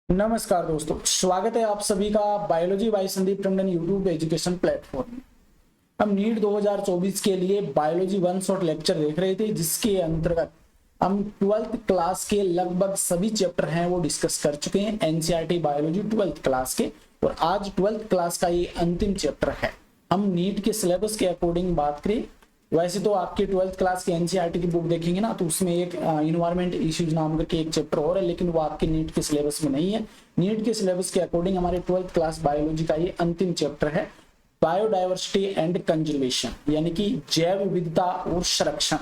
नमस्कार दोस्तों, स्वागत है आप सभी का biology by Sandeep Tandon YouTube education platform. हम नीट 2024 के लिए बायोलॉजी वन शॉट लेक्चर देख रहे थे, जिसके अंतर्गत हम 12th क्लास के लगभग सभी चैप्टर हैं वो डिस्कस कर चुके हैं। एनसीईआरटी बायोलॉजी 12th क्लास के, और आज 12th क्लास का ये अंतिम चैप्टर है। हम नीट के सिलेबस के अकॉर्डिंग बात करें, वैसे तो आपके 12th क्लास के एनसीईआरटी की बुक देखेंगे ना, तो उसमें एक इन्वायरमेंट इश्यूज नाम के एक चैप्टर और है, लेकिन वो आपके नीट के सिलेबस में नहीं है। नीट के सिलेबस के अकॉर्डिंग हमारे 12th क्लास बायोलॉजी का ये अंतिम चैप्टर है, बायोडायवर्सिटी एंड कंजर्वेशन, यानी कि जैव विविधता और संरक्षण।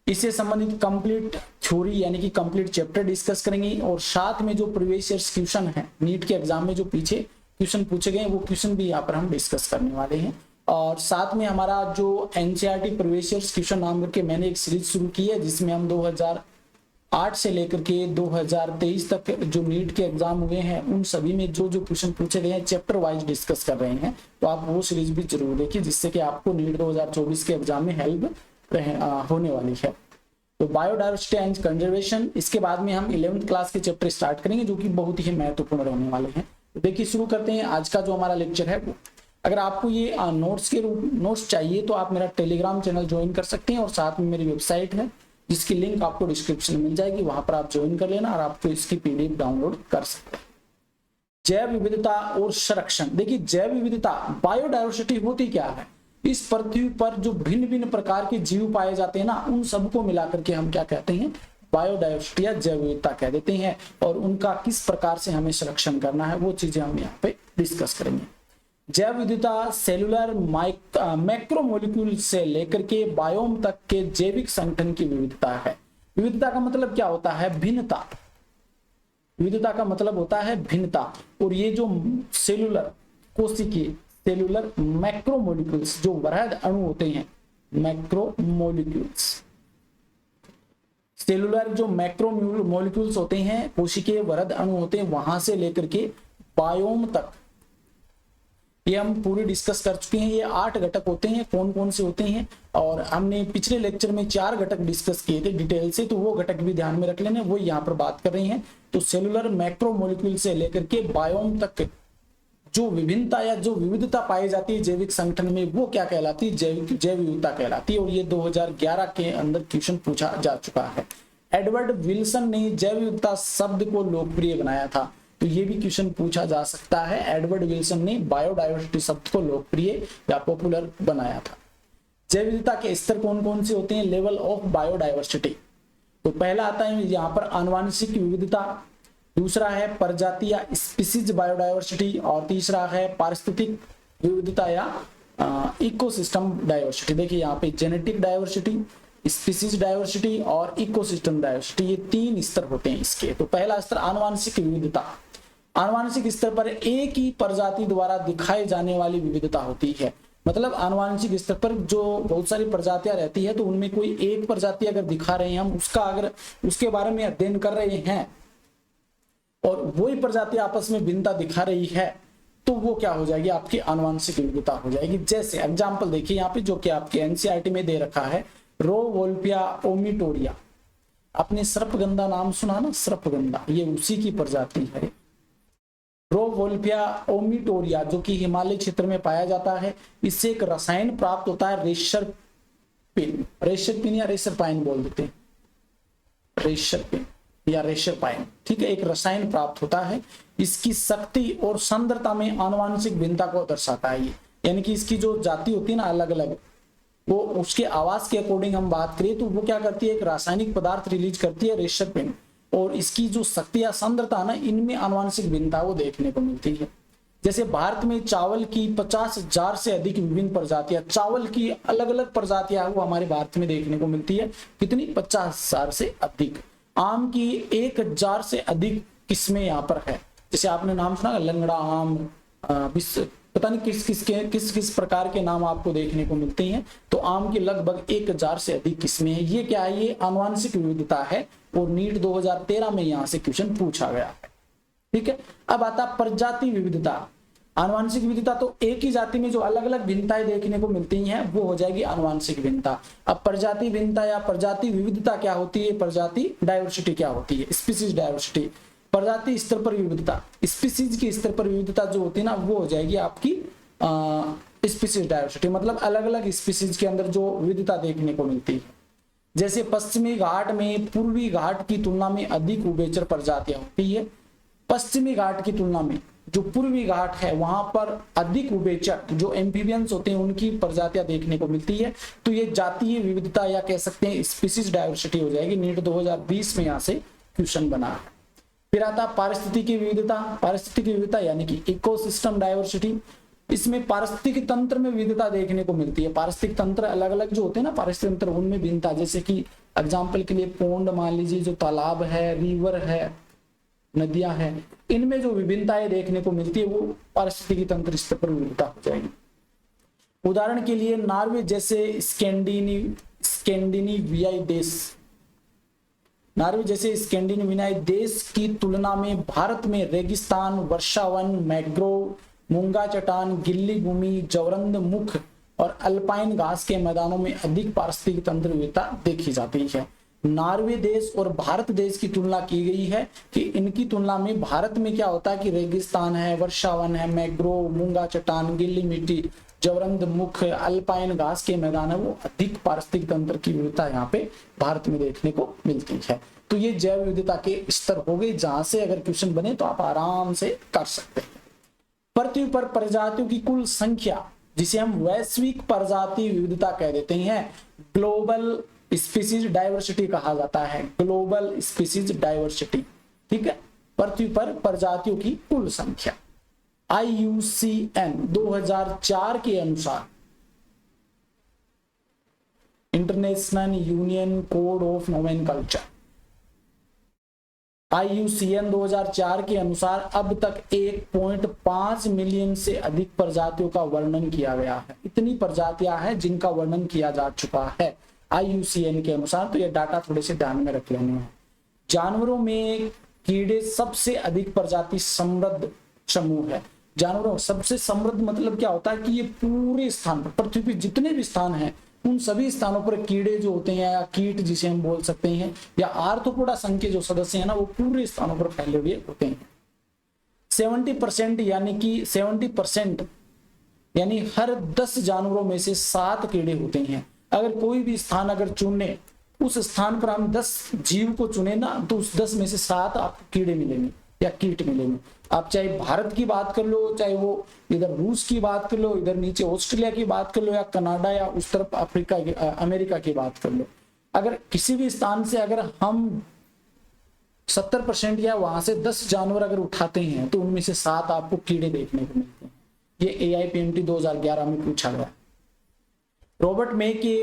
इससे संबंधित कंप्लीट थ्योरी यानी कि कंप्लीट चैप्टर डिस्कस करेंगे, और साथ में जो प्रीवियस ईयर क्वेश्चन है नीट के एग्जाम में जो पीछे क्वेश्चन पूछे गए वो क्वेश्चन भी यहाँ पर हम डिस्कस करने वाले हैं। और साथ में हमारा जो एनसीईआरटी प्रीवियस ईयर क्वेश्चन नाम करके मैंने एक सीरीज शुरू की है, जिसमें हम 2008 से लेकर के 2023 तक जो नीट के एग्जाम हुए हैं उन सभी में जो जो क्वेश्चन पूछे गए हैं चैप्टर वाइज डिस्कस कर रहे हैं। तो आप वो सीरीज भी जरूर देखिए, जिससे कि आपको नीट 2024 के एग्जाम में हेल्प होने वाली है। तो बायोडायवर्सिटी एंड कंजर्वेशन, इसके बाद में हम 11th क्लास के चैप्टर स्टार्ट करेंगे, जो कि बहुत ही महत्वपूर्ण रहने वाले हैं। तो देखिए शुरू करते हैं आज का जो हमारा लेक्चर है वो। अगर आपको ये नोट्स चाहिए तो आप मेरा टेलीग्राम चैनल ज्वाइन कर सकते हैं, और साथ में मेरी वेबसाइट है जिसकी लिंक आपको डिस्क्रिप्शन में मिल जाएगी, वहां पर आप ज्वाइन कर लेना और आपको इसकी पीडीएफ डाउनलोड कर सकते हैं। जैव विविधता और संरक्षण। देखिए जैव विविधता बायोडायवर्सिटी होती क्या है? इस पृथ्वी पर जो भिन्न भिन्न प्रकार के जीव पाए जाते हैं ना, उन सबको मिलाकर के हम क्या कहते हैं? बायोडायवर्सिटी या जैव विविधता कह देते हैं। और उनका किस प्रकार से हमें संरक्षण करना है वो चीजें हम यहाँ पे डिस्कस करेंगे। जैव विविधता सेलुलर मैक्रोमोलिक्यूल से लेकर के बायोम तक के जैविक संगठन की विविधता है। विविधता का मतलब क्या होता है? भिन्नता। विविधता का मतलब होता है भिन्नता। और ये जो सेलुलर कोशिकीय सेलुलर मैक्रोमोलिक्यूल्स जो वृहद अणु होते हैं, मैक्रोमोलिक्यूल्स सेलुलर जो मैक्रोमोलिक्यूल्स होते हैं, कोशिकीय वृहद अणु होते हैं, वहां से लेकर के बायोम तक ये हम पूरी डिस्कस कर चुके हैं। ये 8 घटक होते हैं। कौन कौन से होते हैं? और हमने पिछले लेक्चर में 4 घटक डिस्कस किए थे डिटेल से, तो वो घटक भी ध्यान में रख लेने, वो यहाँ पर बात कर रहे हैं। तो सेलुलर मैक्रोमोलिक्यूल से लेकर के बायोम तक जो विभिन्नता या जो विविधता पाई जाती है जैविक संगठन में, वो क्या कहलाती है? जैव विविधता कहलाती है। और ये 2011 के अंदर क्वेश्चन पूछा जा चुका है। एडवर्ड विल्सन ने जैव विविधता शब्द को लोकप्रिय बनाया था, तो ये भी क्वेश्चन पूछा जा सकता है। एडवर्ड विल्सन ने बायोडायवर्सिटी शब्द को लोकप्रिय या पॉपुलर बनाया था। जैव विविधता के स्तर कौन कौन से होते हैं? Level of biodiversity. तो पहला आता है यहाँ पर आनुवांशिक विविधता, दूसरा है प्रजाति या स्पीसीज बायोडायवर्सिटी, और तीसरा है पारिस्थितिक विविधता या इकोसिस्टम डायवर्सिटी। देखिए यहाँ पे जेनेटिक डायवर्सिटी, स्पीसीज डायवर्सिटी और इकोसिस्टम डायवर्सिटी, ये 3 स्तर होते हैं इसके। तो पहला स्तर आनुवांशिक विविधता। आनुवांशिक स्तर पर एक ही प्रजाति द्वारा दिखाई जाने वाली विविधता होती है। मतलब आनुवांशिक स्तर पर जो बहुत सारी प्रजातियां रहती है, तो उनमें कोई एक प्रजाति अगर दिखा रहे हैं हम, उसका अगर उसके बारे में अध्ययन कर रहे हैं और वही प्रजाति आपस में भिन्नता दिखा रही है, तो वो क्या हो जाएगी? आपकी आनुवांशिक विविधता हो जाएगी। जैसे एग्जाम्पल देखिए यहाँ पे, जो कि आपके एनसीईआरटी में दे रखा है, रोवोल्फिया ओमिटोरिया। आपने सर्पगंधा नाम सुना ना? सर्पगंधा, ये उसी की प्रजाति है। रोवोल्फिया ओमिटोरिया, जो कि हिमालय क्षेत्र में पाया जाता है। इससे एक रसायन प्राप्त होता है रेशरपिन। रेशरपिन या रेशरपाइन बोल देते हैं, रेशरपिन या रेशरपाइन, ठीक है। एक रसायन प्राप्त होता है। इसकी शक्ति और सांद्रता में आनुवांशिक भिन्नता को दर्शाता है ये, यानी कि इसकी जो जाति होती है ना अलग अलग, वो उसके आवाज के अकॉर्डिंग हम बात करें तो वो क्या करती है? एक रासायनिक पदार्थ रिलीज करती है रेशरपिन, और इसकी जो शक्ति या सांद्रता ना, इनमें आनुवांशिक भिन्नता वो देखने को मिलती है। जैसे भारत में चावल की 50,000 से अधिक विभिन्न प्रजातियां, चावल की अलग अलग प्रजातियां वो हमारे भारत में देखने को मिलती है। कितनी? 50,000 से अधिक। आम की 1,000 से अधिक किस्में यहाँ पर है। जैसे आपने नाम सुना लंगड़ा आम, पता नहीं किस किस प्रकार के नाम आपको देखने को मिलते हैं। तो आम की लगभग 1,000 से अधिक किस्में हैं। ये क्या है? ये आनुवांशिक विविधता है, और नीट 2013 में यहाँ से क्वेश्चन पूछा गया है, ठीक है। अब आता प्रजाति विविधता। आनुवांशिक विविधता तो एक ही जाति में जो अलग अलग भिन्नताएं देखने को मिलती हैं वो हो जाएगी आनुवांशिक भिन्नता। अब प्रजाति भिन्नता या प्रजाति विविधता क्या होती है? प्रजाति डायवर्सिटी क्या होती है? Species diversity. प्रजाति स्तर पर विविधता, स्पीसीज के स्तर पर विविधता जो होती है ना, वो हो जाएगी आपकी स्पीसीज डायवर्सिटी, मतलब अलग अलग स्पीसीज के अंदर जो विविधता देखने को मिलती है। जैसे पश्चिमी घाट में पूर्वी घाट की तुलना में अधिक उभयचर प्रजातियां होती है। पश्चिमी घाट की तुलना में जो पूर्वी घाट है वहां पर अधिक उभयचर जो एम्फीबियंस होते हैं उनकी प्रजातियां देखने को मिलती है। तो ये जातीय विविधता या कह सकते हैं स्पीसीज डायवर्सिटी हो जाएगी। नीट 2020 में यहाँ से क्वेश्चन बना है। फिर आता पारिस्थितिकी विविधता। पारिस्थितिकी विविधता यानी कि इकोसिस्टम डायवर्सिटी। इसमें पारिस्थितिक तंत्र में विविधता देखने को मिलती है। पारिस्थितिक तंत्र अलग अलग जो होते हैं ना पारिस्थितिक तंत्र, उनमें भिन्नता, जैसे कि एग्जाम्पल के लिए पोंड मान लीजिए, जो तालाब है, रिवर है, नदियां हैं, इनमें जो विभिन्नताएं देखने को मिलती है वो पारिस्थितिकी तंत्र स्तर पर विविधता हो जाएगी। उदाहरण के लिए नॉर्वे जैसे स्कैंडिनेवियाई देश, नॉर्वे जैसे स्कैंडिनेवियाई देश की तुलना में भारत में रेगिस्तान, वर्षावन, मैंग्रोव, मूंगा चट्टान, गिल्ली भूमि, जवरंद मुख और अल्पाइन घास के मैदानों में अधिक पारिस्थितिक तंत्र विविधता देखी जाती है। नॉर्वे देश और भारत देश की तुलना की गई है कि इनकी तुलना में भारत में क्या होता है कि रेगिस्तान है, वर्षावन है, मैंग्रोव, मूंगा चट्टान, गिल्ली मिट्टी, जवरंद मुख, अल्पाइन घास के मैदान है, वो अधिक पारिस्थितिक तंत्र की विविधता यहाँ पे भारत में देखने को मिलती है। तो ये जैव विविधता के स्तर हो गए, जहां से अगर क्वेश्चन बने तो आप आराम से कर सकते हैं। पृथ्वी पर प्रजातियों की कुल संख्या, जिसे हम वैश्विक प्रजाति विविधता कह देते हैं, ग्लोबल स्पीसीज डाइवर्सिटी कहा जाता है। ग्लोबल स्पीसीज डाइवर्सिटी, ठीक है। पृथ्वी पर प्रजातियों की कुल संख्या IUCN 2004 के अनुसार, international union code of nomenclature, IUCN 2004 के अनुसार अब तक 1.5 मिलियन से अधिक प्रजातियों का वर्णन किया गया है। इतनी प्रजातियां हैं जिनका वर्णन किया जा चुका है IUCN के अनुसार। तो ये डाटा थोड़े से ध्यान में रख लेने हैं। जानवरों में कीड़े सबसे अधिक प्रजाति समृद्ध समूह है। जानवरों सबसे समृद्ध मतलब क्या होता है कि ये पूरे स्थान पर, पृथ्वी पर जितने भी स्थान हैं उन सभी स्थानों पर कीड़े जो होते हैं या कीट जिसे हम बोल सकते हैं या आर्थ्रोपोडा संघ के जो सदस्य हैं ना, वो पूरे स्थानों पर फैले हुए होते हैं। 70% यानी कि 70% यानी हर 10 जानवरों में से 7 कीड़े होते हैं। अगर कोई भी स्थान अगर चुने, उस स्थान पर हम 10 जीव को चुने ना, तो उस 10 में से 7 आपको कीड़े मिलेंगे या कीट मिलेंगे। आप चाहे भारत की बात कर लो, चाहे वो इधर रूस की बात कर लो, इधर नीचे ऑस्ट्रेलिया की बात कर लो, या कनाडा या उस तरफ अफ्रीका अमेरिका की बात कर लो। अगर किसी भी स्थान से अगर हम 70% या वहां से 10 जानवर अगर उठाते हैं तो उनमें से 7 आपको कीड़े देखने को मिलते हैं। ये AIPMT 2011 में पूछा गया। रॉबर्ट मे के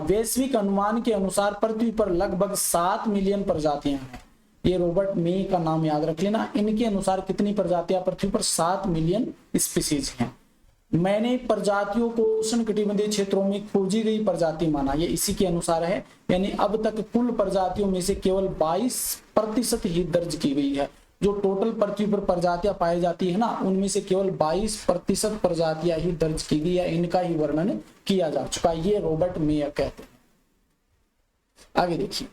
वैश्विक अनुमान के अनुसार पृथ्वी पर लगभग 7 मिलियन प्रजातियां हैं। ये रॉबर्ट मे का नाम याद रख लेना। इनके अनुसार कितनी प्रजातियां पृथ्वी पर? 7 मिलियन स्पीसीज हैं। मैंने प्रजातियों को उष्णकटिबंधीय क्षेत्रों में खोजी गई प्रजाति माना, ये इसी के अनुसार है। यानी अब तक कुल प्रजातियों में से केवल 22% ही दर्ज की गई है। जो टोटल पृथ्वी पर प्रजातियां पाई जाती है ना, उनमें से केवल 22% प्रजातियां ही दर्ज की गई है, इनका ही वर्णन किया जा चुका है। ये रॉबर्ट मे कहते हैं। आगे देखिए,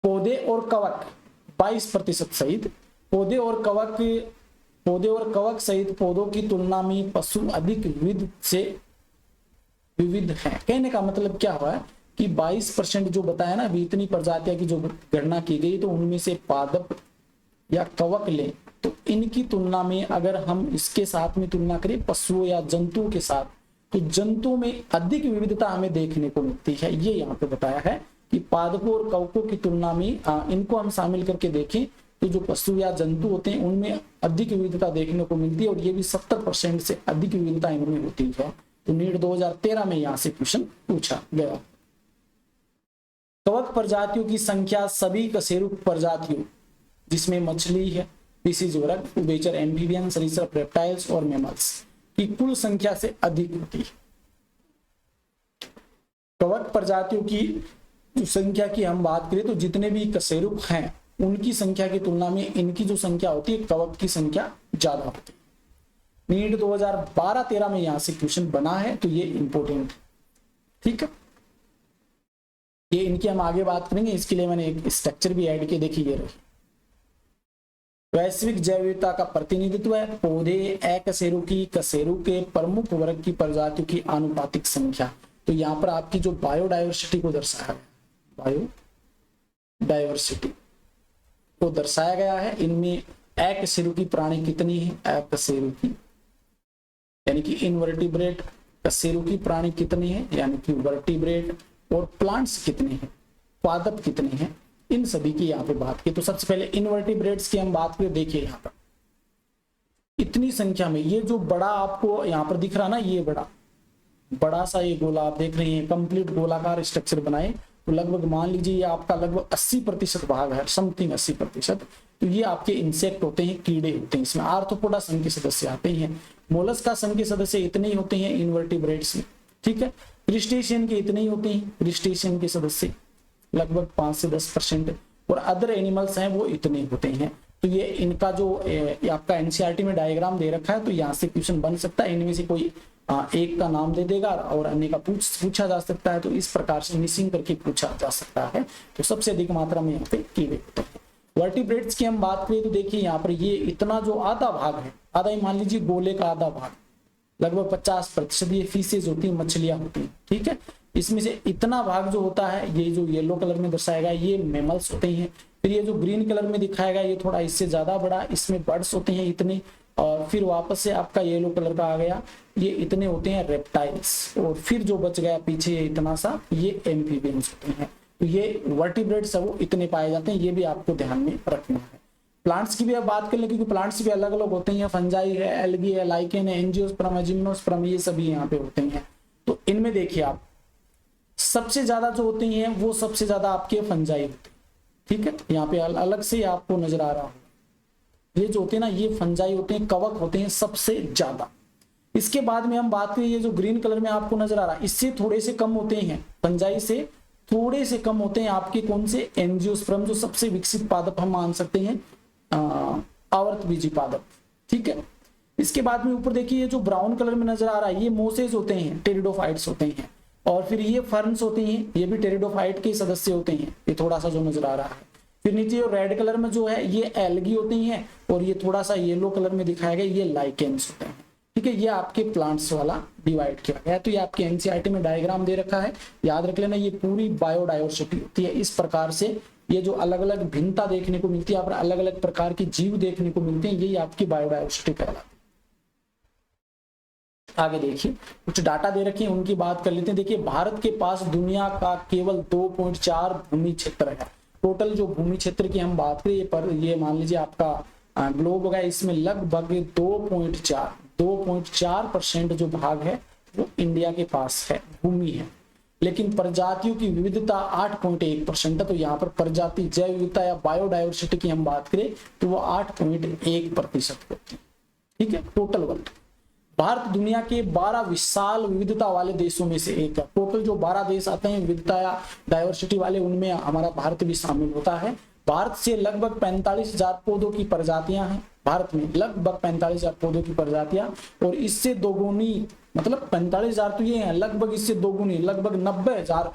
पौधे और कवक 22% सहित पौधे और कवक सहित पौधों की तुलना में पशु अधिक विविध हैं। कहने का मतलब क्या हुआ है कि 22% जो बताया ना, इतनी प्रजातियां की जो गणना की गई, तो उनमें से पादप या कवक ले तो इनकी तुलना में अगर हम इसके साथ में तुलना करें पशुओं या जंतुओं के साथ, तो जंतुओं में अधिक विविधता हमें देखने को मिलती है। ये यहाँ पे बताया है कि पादपों और कवकों की तुलना में इनको हम शामिल करके देखें तो जो पशु या जंतु होते हैं उनमें अधिक विविधता देखने को मिलती है, और ये भी 70% से अधिक विविधता इनमें होती है। तो नीट 2013 में यहाँ से क्वेश्चन पूछा गया। कवक प्रजातियों की संख्या सभी कशेरुक प्रजातियों, जिसमें मछली है, स्पीसीज वर्ग, उभयचर एम्फीबियन, सरीसृप, रेप्टाइल्स और मैमल्स की कुल संख्या से अधिक होती है। कवक प्रजातियों की संख्या की हम बात करें तो जितने भी कशेरुक हैं उनकी संख्या की तुलना में इनकी जो संख्या होती है, कवक की संख्या ज्यादा होती है। नीट 2012-13 में यहां से क्वेश्चन बना है, तो ये इंपॉर्टेंट, ठीक है। ये इनकी हम आगे बात करेंगे, इसके लिए मैंने एक स्ट्रक्चर भी ऐड किया, देखिए ये रही। वैश्विक जैव विविधता का प्रतिनिधित्व है पौधे अकशेरुकी कशेरु के प्रमुख वर्ग की प्रजातियों की आनुपातिक संख्या। तो यहाँ पर आपकी जो बायोडायवर्सिटी को दर्शाया गया, बायोडायवर्सिटी को दर्शाया गया है, इनमें अकशेरुकी प्राणी कितनी है, अकशेरुकी यानी कि इनवर्टिब्रेट, कशेरुकी प्राणी कितने हैं यानी कि वर्टिब्रेट, और प्लांट्स कितने हैं, पादप कितने हैं, इन सभी की यहाँ पे बात की। तो सबसे पहले इनवर्टिब्रेट्स की हम बात करें, देखिए यहाँ पर इतनी संख्या में, ये जो बड़ा आपको यहाँ पर दिख रहा ना, ये बड़ा सा ये गोला आप देख रहे हैं, कंप्लीट गोलाकार स्ट्रक्चर बनाए, तो लगभग मान लीजिए ये आपका लगभग 80% भाग है, समथिंग 80%। तो ये आपके इंसेक्ट होते हैं, कीड़े होते हैं, इसमें आर्थ्रोपोडा संघ के सदस्य आते हैं, मोलस्का संघ के सदस्य इतने ही होते हैं इनवर्टिब्रेट्स में, ठीक है। क्रिस्टेशियन के इतने ही होते हैं, क्रिस्टेशियन के सदस्य लगभग 5 से 10%, और अदर एनिमल्स हैं वो इतने होते हैं। तो ये इनका जो आपका एनसीईआरटी में डायग्राम दे रखा है, तो यहाँ से क्वेश्चन बन सकता है, इनमें से कोई एक का नाम दे देगा और अन्य का पूछा जा सकता है, तो इस प्रकार से मिसिंग करके पूछा जा सकता है। तो सबसे अधिक मात्रा में यहाँ पे कीड़े होते हैं। वर्टिब्रेट्स की हम बात करें तो देखिए यहाँ पर ये इतना जो आधा भाग है, आधा ही मान लीजिए गोले का आधा भाग, लगभग 50% ये फिशेज होती है, मछलियां होती हैं, ठीक है। इसमें से इतना भाग जो होता है, ये जो येलो कलर में दर्शाया गया ये मैमल्स होते हैं। फिर ये जो ग्रीन कलर में दिखाया गया ये थोड़ा इससे ज्यादा बड़ा, इसमें बर्ड्स होते हैं इतने, और फिर वापस से आपका येलो कलर का आ गया, ये इतने होते हैं रेप्टाइल्स, और फिर जो बच गया पीछे इतना सा, ये एम्फीबियंस होते हैं। तो ये वर्टिब्रेट्स है वो इतने पाए जाते हैं, ये भी आपको ध्यान में रखना है। प्लांट्स की भी अब बात कर ले, क्योंकि प्लांट्स भी अलग अलग होते हैं, फंजाई है, एल्गी है, लाइकेन है, एंजियोस्पर्म है, जिम्नोस्पर्म, ये सभी यहाँ पे होते हैं। तो इनमें देखिए आप सबसे ज्यादा जो होते हैं वो सबसे ज्यादा आपके फंजाई होते हैं, ठीक है। यहाँ पे अलग से आपको नजर आ रहा हो, ये जो होते हैं ना ये फंजाई होते हैं, कवक होते हैं सबसे ज्यादा। इसके बाद में हम बात करें, ये जो ग्रीन कलर में आपको नजर आ रहा है इससे थोड़े से कम होते हैं, फंजाई से थोड़े से कम होते हैं आपके कौन से, एंजियोस्पर्म, जो सबसे विकसित पादप हम मान सकते हैं, आवर्तबीजी पादप, ठीक है। इसके बाद में ऊपर देखिए ये जो ब्राउन कलर में नजर आ रहा है ये मोसेज होते हैं, टेरिडोफाइट्स होते हैं, और फिर ये फर्न्स होते हैं, ये भी टेरिडोफाइट के सदस्य होते हैं, ये थोड़ा सा जो नजर आ रहा है। फिर नीचे रेड कलर में जो है ये एल्गी होती हैं, और ये थोड़ा सा येलो कलर में दिखाया गया ये लाइकेन्स होते हैं, ठीक है। ये आपके प्लांट्स वाला डिवाइड किया गया है। तो ये आपके एनसीईआरटी में डायग्राम दे रखा है, याद रख लेना, ये पूरी बायोडायवर्सिटी होती है। इस प्रकार से ये जो अलग अलग भिन्नता देखने को मिलती है, अलग अलग प्रकार की जीव देखने को मिलते हैं, यही आपकी बायोडायवर्सिटी कहलाती है। आगे देखिए कुछ डाटा दे रखे हैं, उनकी बात कर लेते हैं। देखिए भारत के पास दुनिया का केवल 2.4 भूमि क्षेत्र है। टोटल जो भूमि क्षेत्र की हम बात करें, पर ये मान लीजिए आपका ग्लोब होगा, इसमें लगभग 2.4% जो भाग है वो इंडिया के पास है, भूमि है। लेकिन प्रजातियों की विविधता 8.1% है। तो यहाँ पर प्रजाति जैव विविधता या बायोडायवर्सिटी की हम बात करें तो वो 8.1% होती है, ठीक है, टोटल वर्ल्ड। भारत दुनिया के 12 विशाल विविधता वाले देशों में से एक है। टोटल जो 12 देश आते हैं विविधता या डायवर्सिटी वाले, उनमें हमारा भारत भी शामिल होता है। भारत से लगभग 45,000 पौधों की प्रजातियां हैं, भारत में लगभग 45,000 पौधों की प्रजातियां, और इससे दोगुनी, मतलब 45,000 तो ये हैं, लगभग इससे दोगुनी लगभग 90,000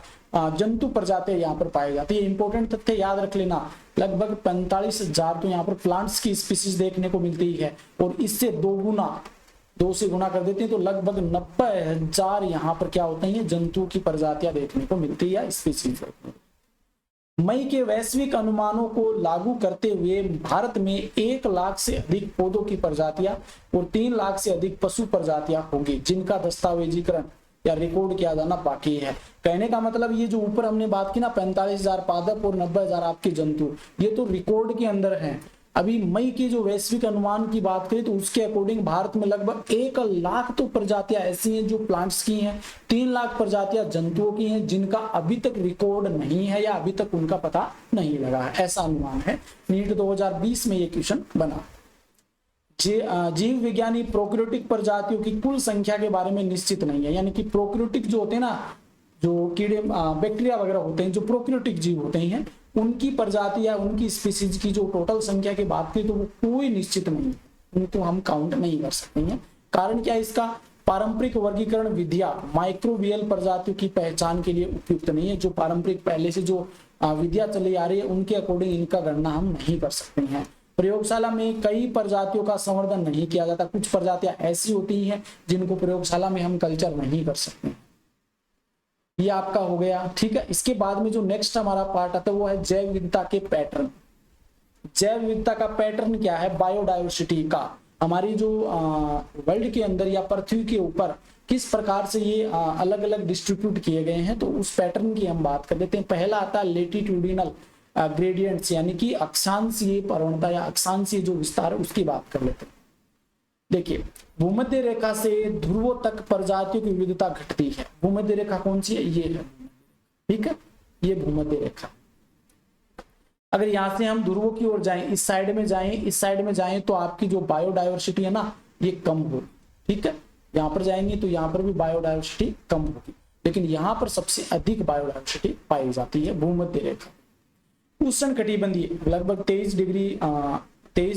जंतु प्रजातियां यहाँ पर पाई जाती है। इंपॉर्टेंट तथ्य याद रख लेना, लगभग 45,000 तो यहाँ पर प्लांट्स की स्पीसीज देखने को मिलती है, और इससे दोगुना, 2 से गुना कर देते हैं तो लगभग 90,000 यहाँ पर क्या होते हैं, जंतुओं की प्रजातियां देखने को मिलती है या स्पीसीज। मई के वैश्विक अनुमानों को लागू करते हुए भारत में 1 लाख से अधिक पौधों की प्रजातियां और 3 लाख से अधिक पशु प्रजातियां होंगी, जिनका दस्तावेजीकरण या रिकॉर्ड किया जाना बाकी है। कहने का मतलब ये जो ऊपर हमने बात की ना 45,000 पादप और 90,000 आपके जंतु, ये तो रिकॉर्ड के अंदर है। अभी मई की जो वैश्विक अनुमान की बात करें तो उसके अकॉर्डिंग भारत में लगभग 1 लाख तो प्रजातियां ऐसी हैं जो प्लांट्स की हैं, 3 लाख प्रजातियां जंतुओं की हैं जिनका अभी तक रिकॉर्ड नहीं है या अभी तक उनका पता नहीं लगा है, ऐसा अनुमान है। नीट 2020 में ये क्वेश्चन बना। जीव विज्ञानी प्रोकैरियोटिक प्रजातियों की कुल संख्या के बारे में निश्चित नहीं है, यानी कि प्रोकैरियोटिक जो होते हैं ना, जो कीड़े बैक्टीरिया वगैरह होते हैं, जो प्रोकैरियोटिक जीव होते हैं, उनकी प्रजाति या उनकी स्पीसीज की जो टोटल संख्या की बात करें तो वो कोई निश्चित नहीं है, उनको हम काउंट नहीं कर सकते हैं। कारण क्या है इसका, पारंपरिक वर्गीकरण विधियां माइक्रोबियल प्रजातियों की पहचान के लिए उपयुक्त नहीं है। जो पारंपरिक पहले से जो विधियां चली आ रही है उनके अकॉर्डिंग इनका गणना हम नहीं कर सकते हैं। प्रयोगशाला में कई प्रजातियों का संवर्धन नहीं किया जाता। कुछ प्रजातियां ऐसी होती हैं जिनको प्रयोगशाला में हम कल्चर नहीं कर सकते। ये आपका हो गया, ठीक है। इसके बाद में जो नेक्स्ट हमारा पार्ट आता है वो है जैव विविधता के पैटर्न। जैव विविधता का पैटर्न क्या है? बायोडायवर्सिटी का हमारी जो वर्ल्ड के अंदर या पृथ्वी के ऊपर किस प्रकार से ये अलग अलग डिस्ट्रीब्यूट किए गए हैं, तो उस पैटर्न की हम बात कर लेते हैं। पहला आता है लेटिट्यूडिनल ग्रेडियंट्स, यानी कि अक्षांशीय प्रवणता या अक्षांशीय जो विस्तार है उसकी बात कर लेते हैं। देखिए, भूमध्य रेखा से ध्रुवों तक प्रजातियों की विविधता घटती है। भूमध्य रेखा कौन सी है? ये है, ठीक है, ये भूमध्य रेखा। अगर यहां से हम ध्रुवों की ओर जाएं, इस साइड में जाएं, इस साइड में जाएं, तो आपकी जो बायोडायवर्सिटी है ना ये कम होगी, ठीक है। यहाँ पर जाएंगे तो यहाँ पर भी बायोडायवर्सिटी कम होगी, लेकिन यहाँ पर सबसे अधिक बायोडायवर्सिटी पाई जाती है भूमध्य रेखा। उष्ण कटिबंधीय लगभग 23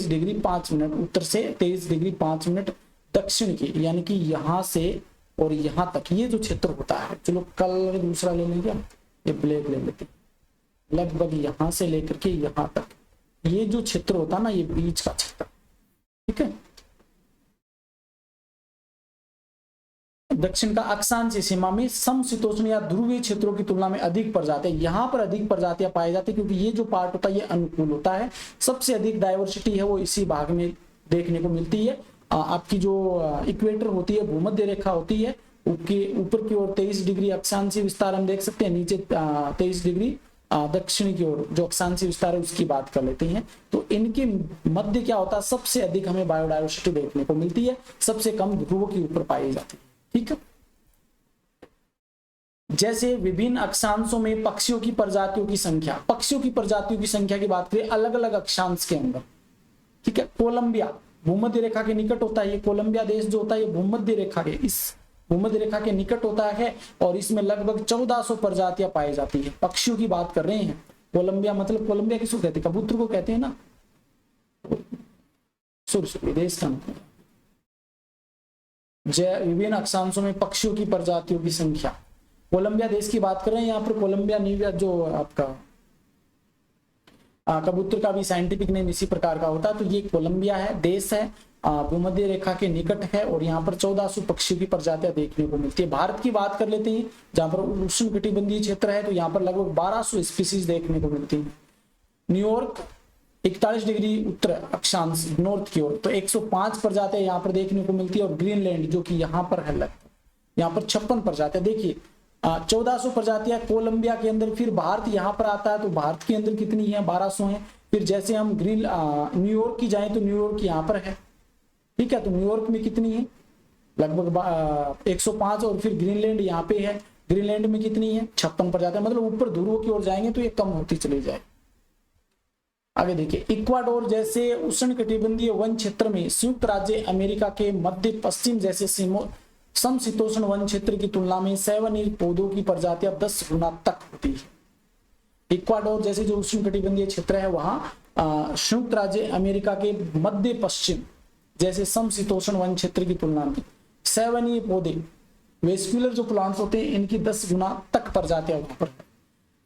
डिग्री 5 मिनट उत्तर से 23 डिग्री 5 मिनट दक्षिण की, यानी कि यहाँ से और यहाँ तक ये जो क्षेत्र होता है, चलो कलर दूसरा ले लेंगे, ये ब्लैक ले लेते हैं, लगभग यहाँ से लेकर के यहाँ तक ये जो क्षेत्र होता है ना, ये बीच का क्षेत्र, ठीक है। दक्षिण का अक्षांशीय सीमा में समशीतोष्ण या ध्रुवीय क्षेत्रों की तुलना में अधिक प्रजातियां, यहाँ पर अधिक प्रजातियां पाई जाती है, क्योंकि ये जो पार्ट होता है ये अनुकूल होता है। सबसे अधिक डाइवर्सिटी है वो इसी भाग में देखने को मिलती है। आपकी जो इक्वेटर होती है, भूमध्य रेखा होती है, ऊपर की ओर 23 डिग्री अक्षांशीय विस्तार हम देख सकते हैं, नीचे 23 डिग्री दक्षिण की ओर जो अक्षांशीय विस्तार है उसकी बात कर लेते हैं। तो इनके मध्य क्या होता है, सबसे अधिक हमें बायोडायवर्सिटी देखने को मिलती है, सबसे कम ध्रुवों के ऊपर पाई जाती है, ठीक है। जैसे विभिन्न अक्षांशों में पक्षियों की प्रजातियों की संख्या, पक्षियों की प्रजातियों की संख्या की बात करें अलग अलग अक्षांश के अंदर, ठीक है। कोलंबिया भूमध्य रेखा के निकट होता है, ये कोलंबिया देश जो होता है ये भूमध्य रेखा के इस भूमध्य रेखा के निकट होता है, और इसमें लगभग 1400 प्रजातियां पाई जाती है। पक्षियों की बात कर रहे हैं। कोलंबिया मतलब कोलंबिया किसको कहते हैं? कबूतर को कहते हैं ना, सॉरी देश का मतलब। विभिन्न अक्षांशों में पक्षियों की प्रजातियों की संख्या, कोलंबिया देश की बात कर रहे हैं यहाँ पर। कोलंबिया न्यूयॉर्क जो आपका कबूतर का भी साइंटिफिक नेम इसी प्रकार का होता है। तो ये कोलंबिया है, देश है, भूमध्य रेखा के निकट है, और यहाँ पर 1400 पक्षियों की प्रजातियां देखने को मिलती है। भारत की बात कर लेते हैं, जहां पर उष्ण कटिबंधीय क्षेत्र है, तो यहाँ पर लगभग 1200 स्पीसीज देखने को मिलती है। न्यूयॉर्क 41 डिग्री उत्तर अक्षांश नॉर्थ की ओर, तो 105 प्रजातियां यहाँ पर देखने को मिलती है। और ग्रीनलैंड जो कि यहाँ पर है, यहाँ पर 56 प्रजातियां। देखिए 1400 प्रजातियां कोलंबिया के अंदर, फिर भारत यहाँ पर आता है, तो भारत के अंदर कितनी है? 1200 है। फिर जैसे हम न्यूयॉर्क की जाएं तो न्यूयॉर्क यहाँ पर है, ठीक है। तो न्यूयॉर्क में कितनी है? लगभग 105। और फिर ग्रीनलैंड यहाँ पे है, ग्रीनलैंड में कितनी है? 56 प्रजातियां। मतलब ऊपर ध्रुवों की ओर जाएंगे तो ये कम होती चली जाए। आगे देखिए, इक्वाडोर जैसे उष्ण कटिबंधीय वन क्षेत्र में संयुक्त राज्य अमेरिका के मध्य पश्चिम जैसे समशीतोष्ण वन क्षेत्र की तुलना में सैवनिक पौधों की प्रजातियां 10 गुना तक होती है। इक्वाडोर जैसे जो उष्ण कटिबंधीय क्षेत्र है वहां संयुक्त राज्य अमेरिका के मध्य पश्चिम जैसे समशीतोष्ण वन क्षेत्र की तुलना में सैवनीय पौधे, वेस्कुलर जो प्लांट्स होते हैं, इनकी 10 गुना तक प्रजातियां वहां पर।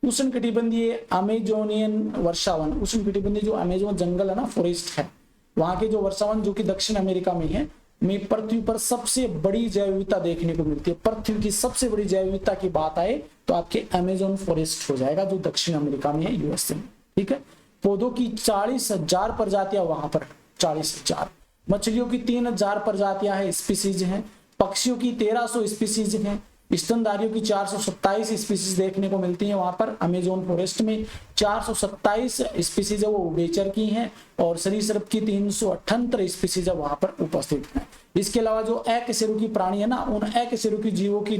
उष्ण कटिबंधीय अमेजोनियन वर्षावन, उष्ण कटिबंधीय जो अमेजोन जंगल है ना, फॉरेस्ट है, वहां के जो वर्षावन जो कि दक्षिण अमेरिका में है, में पृथ्वी पर सबसे बड़ी जैव विविधता देखने को मिलती है। पृथ्वी की सबसे बड़ी जैव विविधता की बात आए तो आपके अमेजोन फॉरेस्ट हो जाएगा, जो दक्षिण अमेरिका में है, यूएसए में, ठीक है। पौधों की 40,000 प्रजातियां वहां पर, 40,000। मछलियों की 3,000 प्रजातियां है, स्पीसीज हैं। पक्षियों की 1300 स्पीसीज हैं। स्तनधारियों की 427 स्पीसीज देखने को मिलती हैं वहां पर अमेजोन फॉरेस्ट में। 427 स्पीसीज है वो उभयचर की हैं, और सरीसृप की 378 स्पीसीज है वहां पर उपस्थित हैं। इसके अलावा जो अकशेरुकी प्राणी है ना, उन अकशेरुकी जीवों की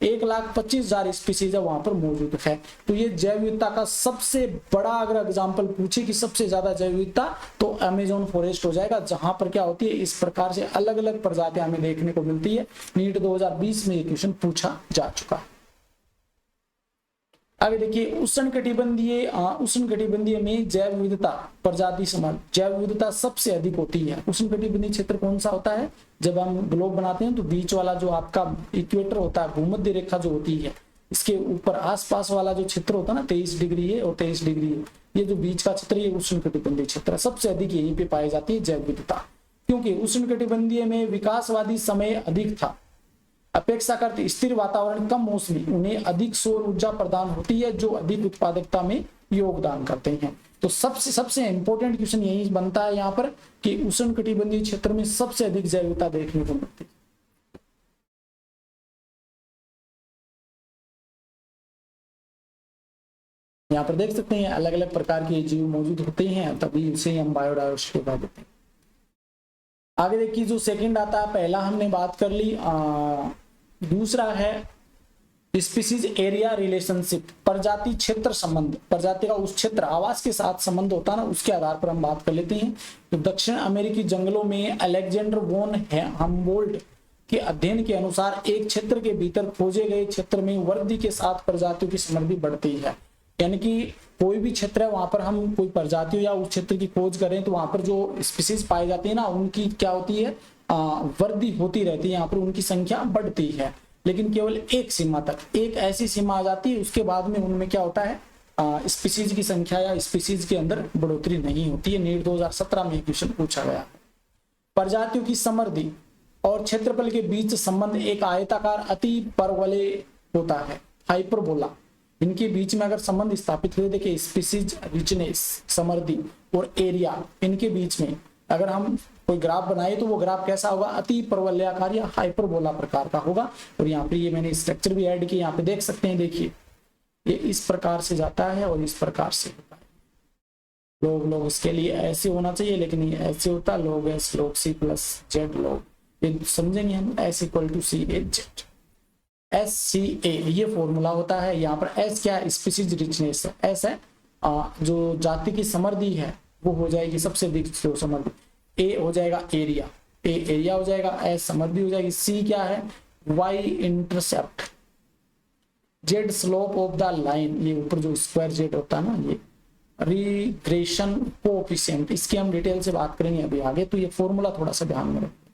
1,25,000 स्पीसीज है वहां पर मौजूद है। तो ये जैव विविधता का सबसे बड़ा अगर एग्जाम्पल पूछे कि सबसे ज्यादा जैव विविधता, तो अमेजोन फॉरेस्ट हो जाएगा, जहां पर क्या होती है इस प्रकार से अलग अलग प्रजातियां हमें देखने को मिलती है। नीट 2020 में ये क्वेश्चन पूछा जा चुका है। आगे देखिए उष्णकटिबंधीय में जैव विविधता प्रजाति समान जैव विविधता सबसे अधिक होती है। उष्णकटिबंधीय क्षेत्र कौन सा होता है? जब हम ग्लोब बनाते हैं तो बीच वाला जो आपका इक्वेटर होता है, भूमध्य रेखा जो होती है, इसके ऊपर आसपास वाला जो क्षेत्र होता है ना 23 डिग्री है और 23 डिग्री है, ये जो बीच का क्षेत्र ये उष्णकटिबंधीय क्षेत्र है। सबसे अधिक यहीं पे पाई जाती है जैव विविधता, क्योंकि उष्णकटिबंधीय में विकासवादी समय अधिक था, अपेक्षाकृत स्थिर वातावरण, कम मौसमी, उन्हें अधिक सौर ऊर्जा प्रदान होती है जो अधिक उत्पादकता में योगदान करते हैं। तो सबसे इंपॉर्टेंट क्वेश्चन यही बनता है यहाँ पर कि उष्णकटिबंधीय क्षेत्र में सबसे अधिक जैव विविधता देखने को मिलती है। यहाँ पर देख सकते हैं अलग अलग प्रकार के जीव मौजूद होते हैं, तभी इसे हम बायोडायवर्सिटी कह देते हैं। आगे देखिए जो सेकंड आता है, पहला हमने बात कर ली, दूसरा है स्पीसीज एरिया रिलेशनशिप, प्रजाति क्षेत्र संबंध। प्रजाति का उस क्षेत्र आवास के साथ संबंध होता है ना, उसके आधार पर हम बात कर लेते हैं। तो दक्षिण अमेरिकी जंगलों में अलेक्जेंडर वोन हम्बोल्ट के अध्ययन के अनुसार एक क्षेत्र के भीतर खोजे गए क्षेत्र में वृद्धि के साथ प्रजातियों की समृद्धि बढ़ती है। यानी कि कोई भी क्षेत्र है वहां पर हम कोई प्रजातियों या उस क्षेत्र की खोज करें तो वहां पर जो स्पीसीज पाई जाती है ना, उनकी क्या होती है, वृद्धि होती रहती है, यहाँ पर उनकी संख्या बढ़ती है, लेकिन केवल एक सीमा तक। एक ऐसी सीमा आ जाती है, उसके बाद में उनमें क्या होता है, स्पीसीज की संख्या या स्पीसीज के अंदर बढ़ोतरी नहीं होती है। नीट 2017 में क्वेश्चन पूछा गया। प्रजातियों की समृद्धि और क्षेत्रफल के बीच संबंध एक आयताकार अति परवलय होता है, हाइपरबोला। इनके बीच में अगर संबंध स्थापित हुए, देखिए स्पीसीज रिचनेस, समृद्धि और एरिया, इनके बीच में अगर हम कोई ग्राफ बनाए तो वो ग्राफ कैसा होगा, अति परवलयाकार या हाइपरबोला प्रकार का होगा। और यहाँ पे ये मैंने स्ट्रक्चर भी ऐड किया, यहाँ पे देख सकते हैं, देखिए ये इस प्रकार से जाता है और इस प्रकार से होता है। लोग इसके लिए ऐसे होना चाहिए, लेकिन ये ऐसे होता है, लोग एस लोग सी प्लस जेड लोग, ये समझेंगे हम, S equal to C A Z, S C A ये फॉर्मूला होता है। यहाँ पर एस क्या है, स्पीसीज रिचनेस है, एस है जो जाति की समृद्धि है वो हो जाएगी सबसे अधिक समृद्धि, ए हो जाएगा एरिया, ए एरिया हो जाएगा, एस समृद्धि हो जाएगी, सी क्या है, Y intercept, Z slope of the line, ये ऊपर जो स्क्वायर जेड होता है ना, ये रिग्रेशन कोएफिशिएंट, इसकी हम डिटेल से बात करेंगे अभी आगे, तो ये फॉर्मूला थोड़ा सा ध्यान में रखें।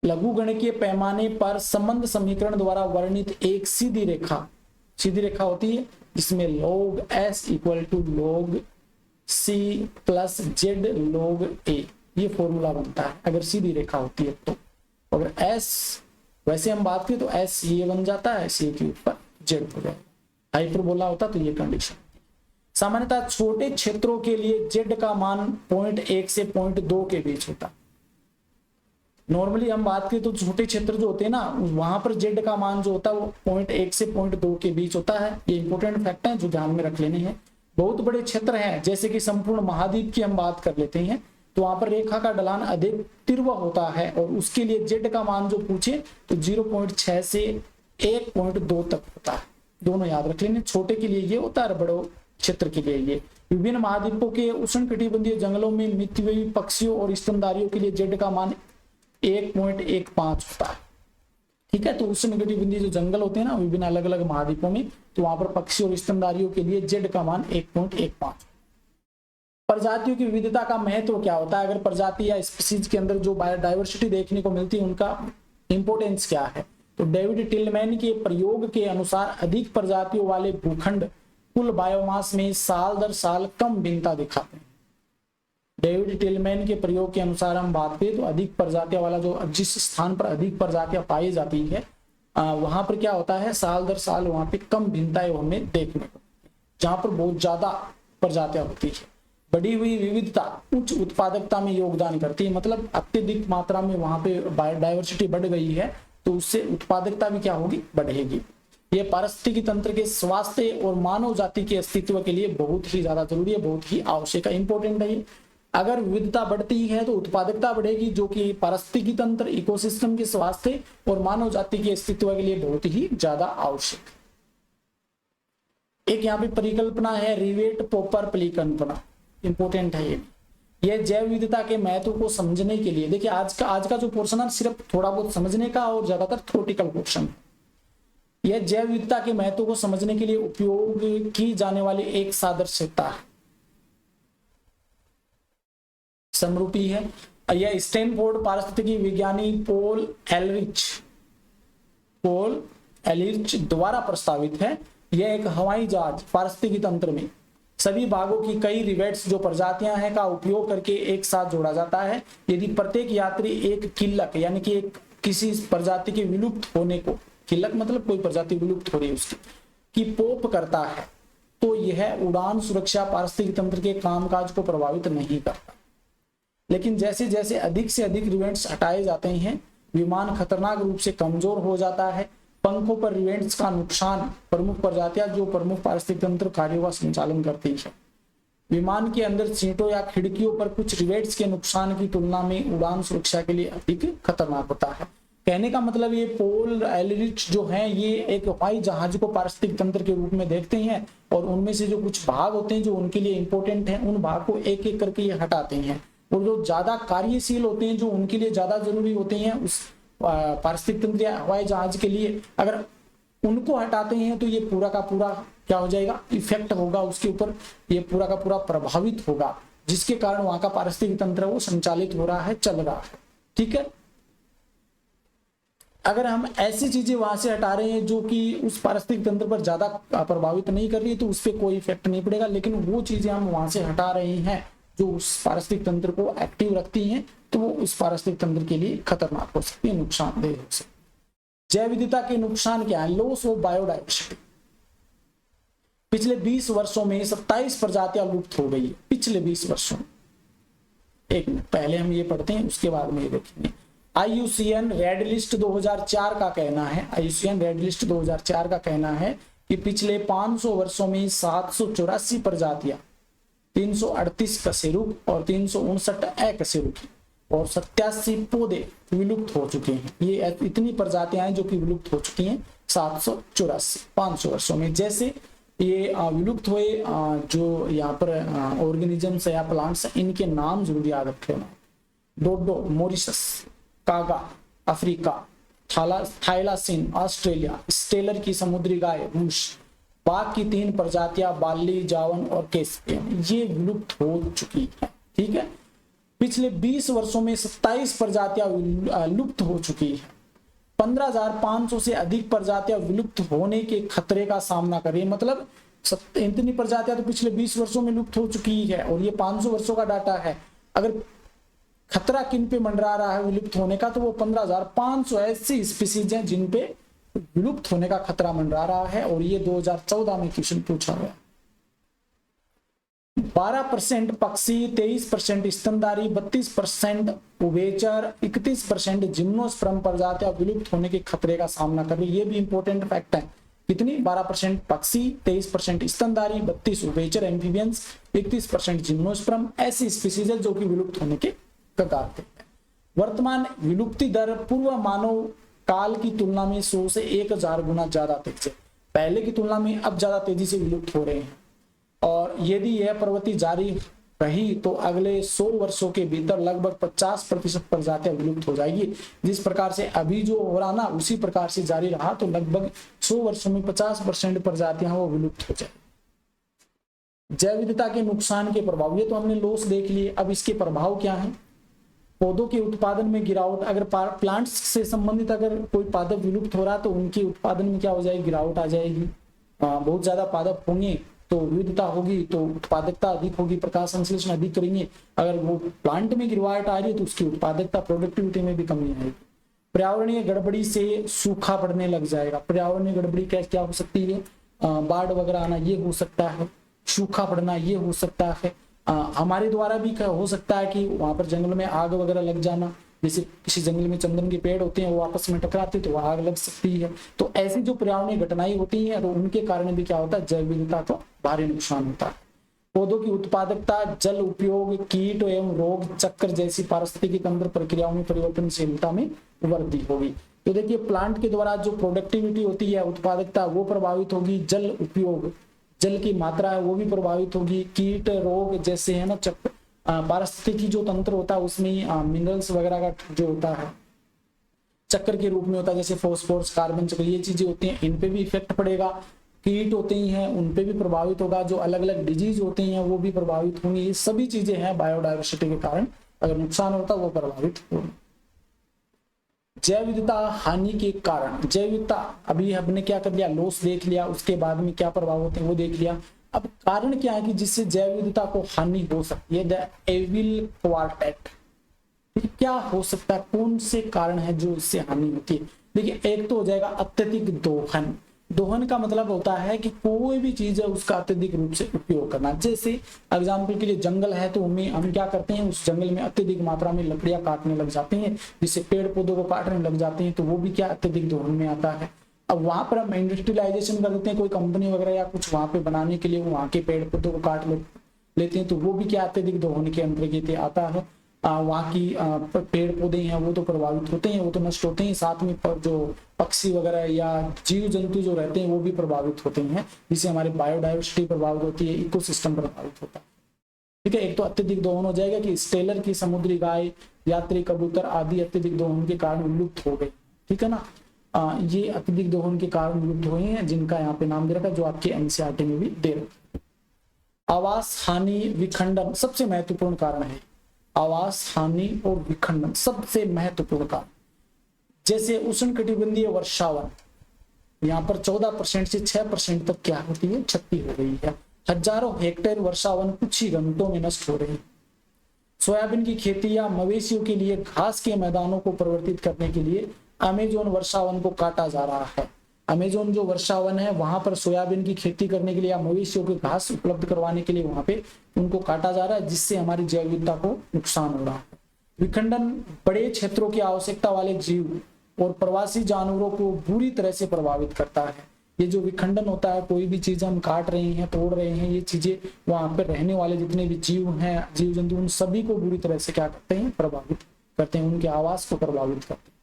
लघुगणकीय पैमाने पर संबंध समीकरण द्वारा वर्णित एक सीधी रेखा होती है जिसमें log s equal to log c plus z log a, ये फॉर्मूला बनता है अगर सीधी रेखा होती है तो। अगर s वैसे हम बात करें तो s ये बन जाता है, c के ऊपर z हो जाएगा, हाइपरबोला होता तो ये कंडीशन। सामान्यतः छोटे क्षेत्रों के लिए z का मान 0.1 से 0.2 के बीच होता है। नॉर्मली हम बात करें तो छोटे क्षेत्र जो होते हैं ना, वहां पर जेड का मान जो होता है वो 0.1 से 0.2 के बीच होता है। ये इंपॉर्टेंट फैक्ट है जो ध्यान में रख लेने हैं। बहुत बड़े क्षेत्र हैं जैसे कि संपूर्ण महाद्वीप की हम बात कर लेते हैं, तो वहां पर रेखा का ढलान अधिक तीव्र होता है और उसके लिए जेड का मान जो पूछे तो 0.6 से 1.2 तक होता है। दोनों याद रख लेने, छोटे के लिए ये होता है, बड़े क्षेत्र के लिए ये। विभिन्न महाद्वीपों के उष्णकटिबंधीय जंगलों में मितव्ययी पक्षियों और स्तनधारियों के लिए जेड का मान 1.15 होता है। ठीक है, तो उष्णकटिबंधीय जो जंगल होते हैं ना विभिन्न अलग अलग महाद्वीपों में, तो वहां पर पक्षी और स्तनधारियों के लिए जेड का मान 1.15। प्रजातियों की विविधता का महत्व क्या होता है, अगर प्रजाति या स्पीसीज के अंदर जो बायोडायवर्सिटी देखने को मिलती है उनका इंपोर्टेंस क्या है, तो डेविड टिलमैन के प्रयोग के अनुसार अधिक प्रजातियों वाले भूखंड कुल बायोमास में साल दर साल कम भिन्नता दिखाते हैं। डेविड टिलमैन के प्रयोग के अनुसार हम बात करें तो अधिक प्रजातियां वाला जो जिस स्थान पर अधिक प्रजातियां पाई जाती है वहां पर क्या होता है, साल दर साल वहां पे कम भिन्नताएं हमें देखने को, जहां पर बहुत ज्यादा प्रजातियां होती है। बढ़ी हुई विविधता उच्च उत्पादकता में योगदान करती है, मतलब अत्यधिक मात्रा में वहां पे बायोडायवर्सिटी बढ़ गई है तो उससे उत्पादकता भी क्या होगी, बढ़ेगी। यह पारिस्थितिकी तंत्र के स्वास्थ्य और मानव जाति के अस्तित्व के लिए बहुत ही ज्यादा जरूरी है, बहुत ही आवश्यक है, इंपॉर्टेंट है। अगर विविधता बढ़ती है तो उत्पादकता बढ़ेगी, जो कि पारिस्थितिकी तंत्र, इकोसिस्टम के स्वास्थ्य और मानव जाति के अस्तित्व के लिए बहुत ही ज्यादा आवश्यक। एक यहाँ पे परिकल्पना है रिवेट पॉपर परिकल्पना, इंपॉर्टेंट है ये। यह जैव विविधता के महत्व को समझने के लिए, देखिए आज का जो पोर्शन है सिर्फ थोड़ा बहुत समझने का और ज्यादातर थ्योरेटिकल पोर्शन। यह जैव विविधता के महत्व को समझने के लिए उपयोग की जाने वाली एक सादृश्यता है, समरूपी है। यह स्टैनफोर्ड पारिस्थितिकी विज्ञानी पोल एलिर्च द्वारा प्रस्तावित है। यह एक हवाई जहाज पारिस्थितिकी तंत्र में सभी भागों की कई रिवेट्स जो प्रजातियां हैं का उपयोग करके एक साथ जोड़ा जाता है। यदि प्रत्येक यात्री एक किल्लक यानी कि एक किसी प्रजाति के विलुप्त होने को, किल्लक मतलब कोई प्रजाति विलुप्त हो रही है उसकी, की पोप करता है तो यह उड़ान सुरक्षा पारिस्थितिकी तंत्र के कामकाज को प्रभावित नहीं करता। लेकिन जैसे जैसे अधिक से अधिक रिवेंट्स हटाए जाते हैं, विमान खतरनाक रूप से कमजोर हो जाता है। पंखों पर रिवेंट्स का नुकसान प्रमुख प्रजातियां जो प्रमुख पारिस्थितिक तंत्र कार्यों का संचालन करती है। विमान के अंदर सीटों या खिड़कियों पर कुछ रिवेट्स के नुकसान की तुलना में उड़ान सुरक्षा के लिए अधिक खतरनाक होता है। कहने का मतलब ये पोल एलिरिच जो है ये एक हवाई जहाज को पारिस्थितिक तंत्र के रूप में देखते हैं और उनमें से जो कुछ भाग होते हैं जो उनके लिए इंपॉर्टेंट है उन भाग को एक एक करके ये हटाते हैं, और जो ज्यादा कार्यशील होते हैं जो उनके लिए ज्यादा जरूरी होते हैं उस पारिस्थितिक तंत्र या हवाई जहाज के लिए, अगर उनको हटाते हैं तो ये पूरा का पूरा क्या हो जाएगा, इफेक्ट होगा उसके ऊपर, ये पूरा का पूरा प्रभावित होगा, जिसके कारण वहां का पारिस्थितिक तंत्र वो संचालित हो रहा है, चल रहा है। ठीक है, अगर हम ऐसी चीजें वहां से हटा रहे हैं जो कि उस पारिस्थितिक तंत्र पर ज्यादा प्रभावित नहीं कर रही है तो उस पर कोई इफेक्ट नहीं पड़ेगा, लेकिन वो चीजें हम वहां से हटा रहे हैं जो उस पारिस्थितिक तंत्र को एक्टिव रखती हैं तो वो उस पारिस्थितिक तंत्र के लिए खतरनाक हो सकती है, नुकसानदेह हो सकती है। जैव विविधता के नुकसान क्या है? Loss of biodiversity. पिछले 20 वर्षों में 27 प्रजातियां लुप्त हो गई है, पिछले 20 वर्षों में। एक मिनट पहले हम ये पढ़ते हैं उसके बाद में ये देखेंगे। IUCN रेड लिस्ट 2004 का कहना है, IUCN रेड लिस्ट 2004 का कहना है कि पिछले 500 वर्षों में 784 प्रजातियां, 338 कशेरुक और 359 अकशेरुक और 87 पौधे विलुप्त हो चुके हैं। ये इतनी प्रजातियां हैं जो कि विलुप्त हो चुकी हैं 784 500 वर्षों में। जैसे ये विलुप्त हुए जो यहाँ पर ऑर्गेनिजम्स या प्लांट्स, इनके नाम जरूर याद रखना। डोडो, मॉरिशस, कागा अफ्रीका, थाइलासिन ऑस्ट्रेलिया, स्टेलर की समुद्री गाय रूस, बाघ की 3 प्रजातियां बाली, जावन और कैस्पियन, ये विलुप्त हो चुकी है। ठीक है, पिछले 20 वर्षों में 27 प्रजातियां लुप्त हो चुकी है। 15,500 से अधिक प्रजातियां विलुप्त होने के खतरे का सामना कर रही है। मतलब इतनी प्रजातियां तो पिछले 20 वर्षों में लुप्त हो चुकी है और ये 500 वर्षों का डाटा है। अगर खतरा किन पे मंडरा रहा है विलुप्त होने का, तो वो 15,500 ऐसी स्पीसीज हैं जिन पे विलुप्त होने का खतरा मंडरा रहा है, और ये 2014 में क्वेश्चन पूछा गया। 12% पक्षी, 23% स्तनधारी, 32% उभयचर, 31% जिम्नोस्पर्म प्रजातियां विलुप्त होने के खतरे का सामना कर रही है। ये भी इंपॉर्टेंट फैक्ट है। कितनी? 12% पक्षी, 23% स्तनधारी, 32 उभयचर एम्फीबियंस, 31% जिम्नोस्पर्म, ऐसी स्पीसीज है जो कि विलुप्त होने के कगार पे है। वर्तमान विलुप्ति दर पूर्व मानव काल की तुलना में 100 से 1000 गुना ज्यादा तेज है। पहले की तुलना में अब ज्यादा तेजी से विलुप्त हो रहे हैं, और यदि यह प्रवृत्ति जारी रही तो अगले 100 वर्षों के भीतर लगभग 50% प्रजातियां विलुप्त हो जाएगी। जिस प्रकार से अभी जो हो रहा ना उसी प्रकार से जारी रहा तो लगभग 100 वर्षों में 50% प्रजातियां वो विलुप्त हो जाएगी। जैव विविधता के नुकसान के प्रभाव, ये तो हमने लॉस देख लिए। अब इसके प्रभाव क्या है? पौधों के उत्पादन में गिरावट। अगर प्लांट्स से संबंधित अगर कोई पादप विलुप्त हो रहा है तो उनके उत्पादन में क्या हो जाएगी? गिरावट आ जाएगी। बहुत ज्यादा पादप होंगे तो विविधता होगी तो उत्पादकता अधिक होगी, प्रकाश संश्लेषण अधिक करेंगे। अगर वो प्लांट में गिरावट आ रही है तो उसकी उत्पादकता, प्रोडक्टिविटी में भी कमी आएगी। पर्यावरणीय गड़बड़ी से सूखा पड़ने लग जाएगा। पर्यावरणीय गड़बड़ी क्या हो सकती है? बाढ़ वगैरह आना ये हो सकता है, सूखा पड़ना ये हो सकता है। हमारे द्वारा भी हो सकता है कि वहां पर जंगल में आग वगैरह लग जाना, जैसे किसी जंगल में चंदन के पेड़ होते हैं वो आपस में टकराते तो आग लग सकती है। तो ऐसी जो पर्यावरणीय घटनाएं होती हैं तो उनके कारण भी क्या होता है? जैव विविधता को भारी नुकसान होता है। पौधों की उत्पादकता, जल उपयोग, कीट एवं रोग चक्र जैसी पारिस्थितिकी तंत्र प्रक्रियाओं में परिवर्तनशीलता में वृद्धि होगी। तो देखिए प्लांट के द्वारा जो प्रोडक्टिविटी होती है, उत्पादकता, वो प्रभावित होगी। जल उपयोग, जल की मात्रा है वो भी प्रभावित होगी। कीट रोग जैसे है ना चक्र, पारिस्थितिकी जो तंत्र होता है उसमें मिनरल्स वगैरह का जो होता है चक्कर के रूप में होता है, जैसे फॉस्फोरस, कार्बन चक्र, ये चीजें होती हैं, इन पे भी इफेक्ट पड़ेगा। कीट होते ही हैं, उन पे भी प्रभावित होगा। जो अलग अलग डिजीज होते हैं वो भी प्रभावित होंगे। ये सभी चीजें हैं बायोडायवर्सिटी के कारण अगर नुकसान होता है वो प्रभावित होगी। जैव विविधता हानि के कारण, जैव विविधता अभी हमने क्या कर लिया, लॉस देख लिया, उसके बाद में क्या प्रभाव होते हैं वो देख लिया। अब कारण क्या है कि जिससे जैव विविधता को हानि हो सकती है, द एविल क्वार्टेट। क्या हो सकता है, कौन से कारण है जो इससे हानि होती है? देखिए, एक तो हो जाएगा अत्यधिक दोहन। दोहन का मतलब होता है कि कोई भी चीज है उसका अत्यधिक रूप से उपयोग करना। जैसे एग्जाम्पल के लिए जंगल है तो हम क्या करते हैं, उस जंगल में अत्यधिक मात्रा में लकड़ियां काटने लग जाते हैं, जिससे पेड़ पौधों को काटने लग जाते हैं, तो वो भी क्या अत्यधिक दोहन में आता है। अब वहां पर हम इंडस्ट्रियलाइजेशन कर देते हैं, कोई कंपनी वगैरह या कुछ वहां पे बनाने के लिए वहां के पेड़ पौधों को काट लेते हैं, तो वो भी क्या अत्यधिक दोहन के अंतर्गत आता है। वहाँ की पेड़ पौधे हैं वो तो प्रभावित होते हैं, वो तो नष्ट होते हैं, साथ में जो पक्षी वगैरह या जीव जंतु जो रहते हैं वो भी प्रभावित होते हैं, जिससे हमारी बायोडायवर्सिटी प्रभावित होती है, इकोसिस्टम प्रभावित होता है। ठीक है, एक तो अत्यधिक दोहन हो जाएगा कि स्टेलर की समुद्री गाय, यात्री कबूतर आदि अत्यधिक दोहन के कारण विलुप्त हो गए। ठीक है ना, ये अत्यधिक दोहन के कारण विलुप्त हुए हैं, जिनका यहाँ पे नाम दे रखा है, जो आपके एनसीईआरटी में भी दे रखा है। आवास हानि विखंडन सबसे महत्वपूर्ण कारण है। आवास हानि और विखंडन सबसे महत्वपूर्ण कारण। जैसे उष्णकटिबंधीय वर्षावन, यहाँ पर 14% से 6% तक क्या होती है, क्षति हो गई है। हजारों हेक्टेयर वर्षावन कुछ ही घंटों में नष्ट हो रही है। सोयाबीन की खेती या मवेशियों के लिए घास के मैदानों को परिवर्तित करने के लिए अमेजोन वर्षावन को काटा जा रहा है। अमेजोन जो वर्षावन है वहां पर सोयाबीन की खेती करने के लिए या मवेशियों के घास उपलब्ध करवाने के लिए वहां पे उनको काटा जा रहा है, जिससे हमारी जैव विविधता को नुकसान हो रहा है। विखंडन बड़े क्षेत्रों की आवश्यकता वाले जीव और प्रवासी जानवरों को बुरी तरह से प्रभावित करता है। ये जो विखंडन होता है, कोई भी चीज हम काट रहे हैं, तोड़ रहे हैं, ये चीजें वहां पर रहने वाले जितने भी जीव हैं, जीव जंतु, उन सभी को बुरी तरह से क्या करते हैं, प्रभावित करते हैं, उनके आवास को प्रभावित करते हैं।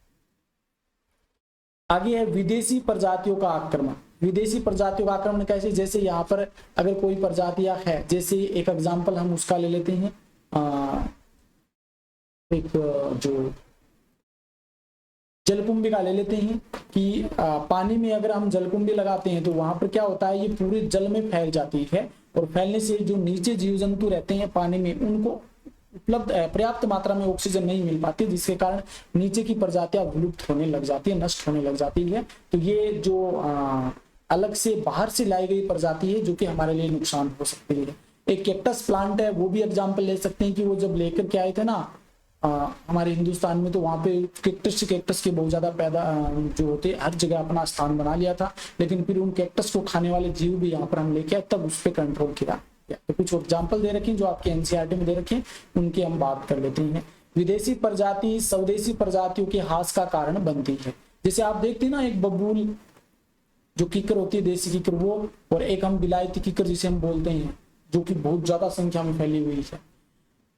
आगे है विदेशी प्रजातियों का आक्रमण। विदेशी प्रजातियों का आक्रमण कैसे, जैसे यहाँ पर अगर कोई प्रजातियां है, जैसे एक एग्जांपल हम उसका ले लेते हैं, एक जो जलकुंभी का ले लेते हैं कि पानी में अगर हम जलकुंभी लगाते हैं तो वहां पर क्या होता है, ये पूरे जल में फैल जाती है, और फैलने से जो नीचे जीव जंतु रहते हैं पानी में, उनको उपलब्ध पर्याप्त मात्रा में ऑक्सीजन नहीं मिल पाती, जिसके कारण नीचे की प्रजातियां विलुप्त होने लग जाती है, नष्ट होने लग जाती है। तो ये जो अलग से बाहर से लाई गई प्रजाति है जो कि हमारे लिए नुकसान हो सकती है। एक कैक्टस प्लांट है, वो भी एग्जाम्पल ले सकते हैं कि वो जब लेकर के आए थे ना हमारे हिंदुस्तान में, तो वहां पे कैक्टस के बहुत ज्यादा पैदा जो होते हर जगह अपना स्थान बना लिया था, लेकिन फिर उन कैक्टस को खाने वाले जीव भी यहाँ पर हम लेके आए, तब उस पर कंट्रोल किया। तो कुछ एग्जाम्पल दे रखे जो आपके एनसीईआरटी में दे रखे, उनकी हम बात कर लेते हैं। विदेशी प्रजाति स्वदेशी प्रजातियों के हास का कारण बनती है। जैसे आप देखते हैं ना, एक बबूल जो कीकर होती है, देसी कीकर, वो, और एक हम विलायती कीकर जिसे हम बोलते हैं, जो कि बहुत ज्यादा संख्या में फैली हुई है।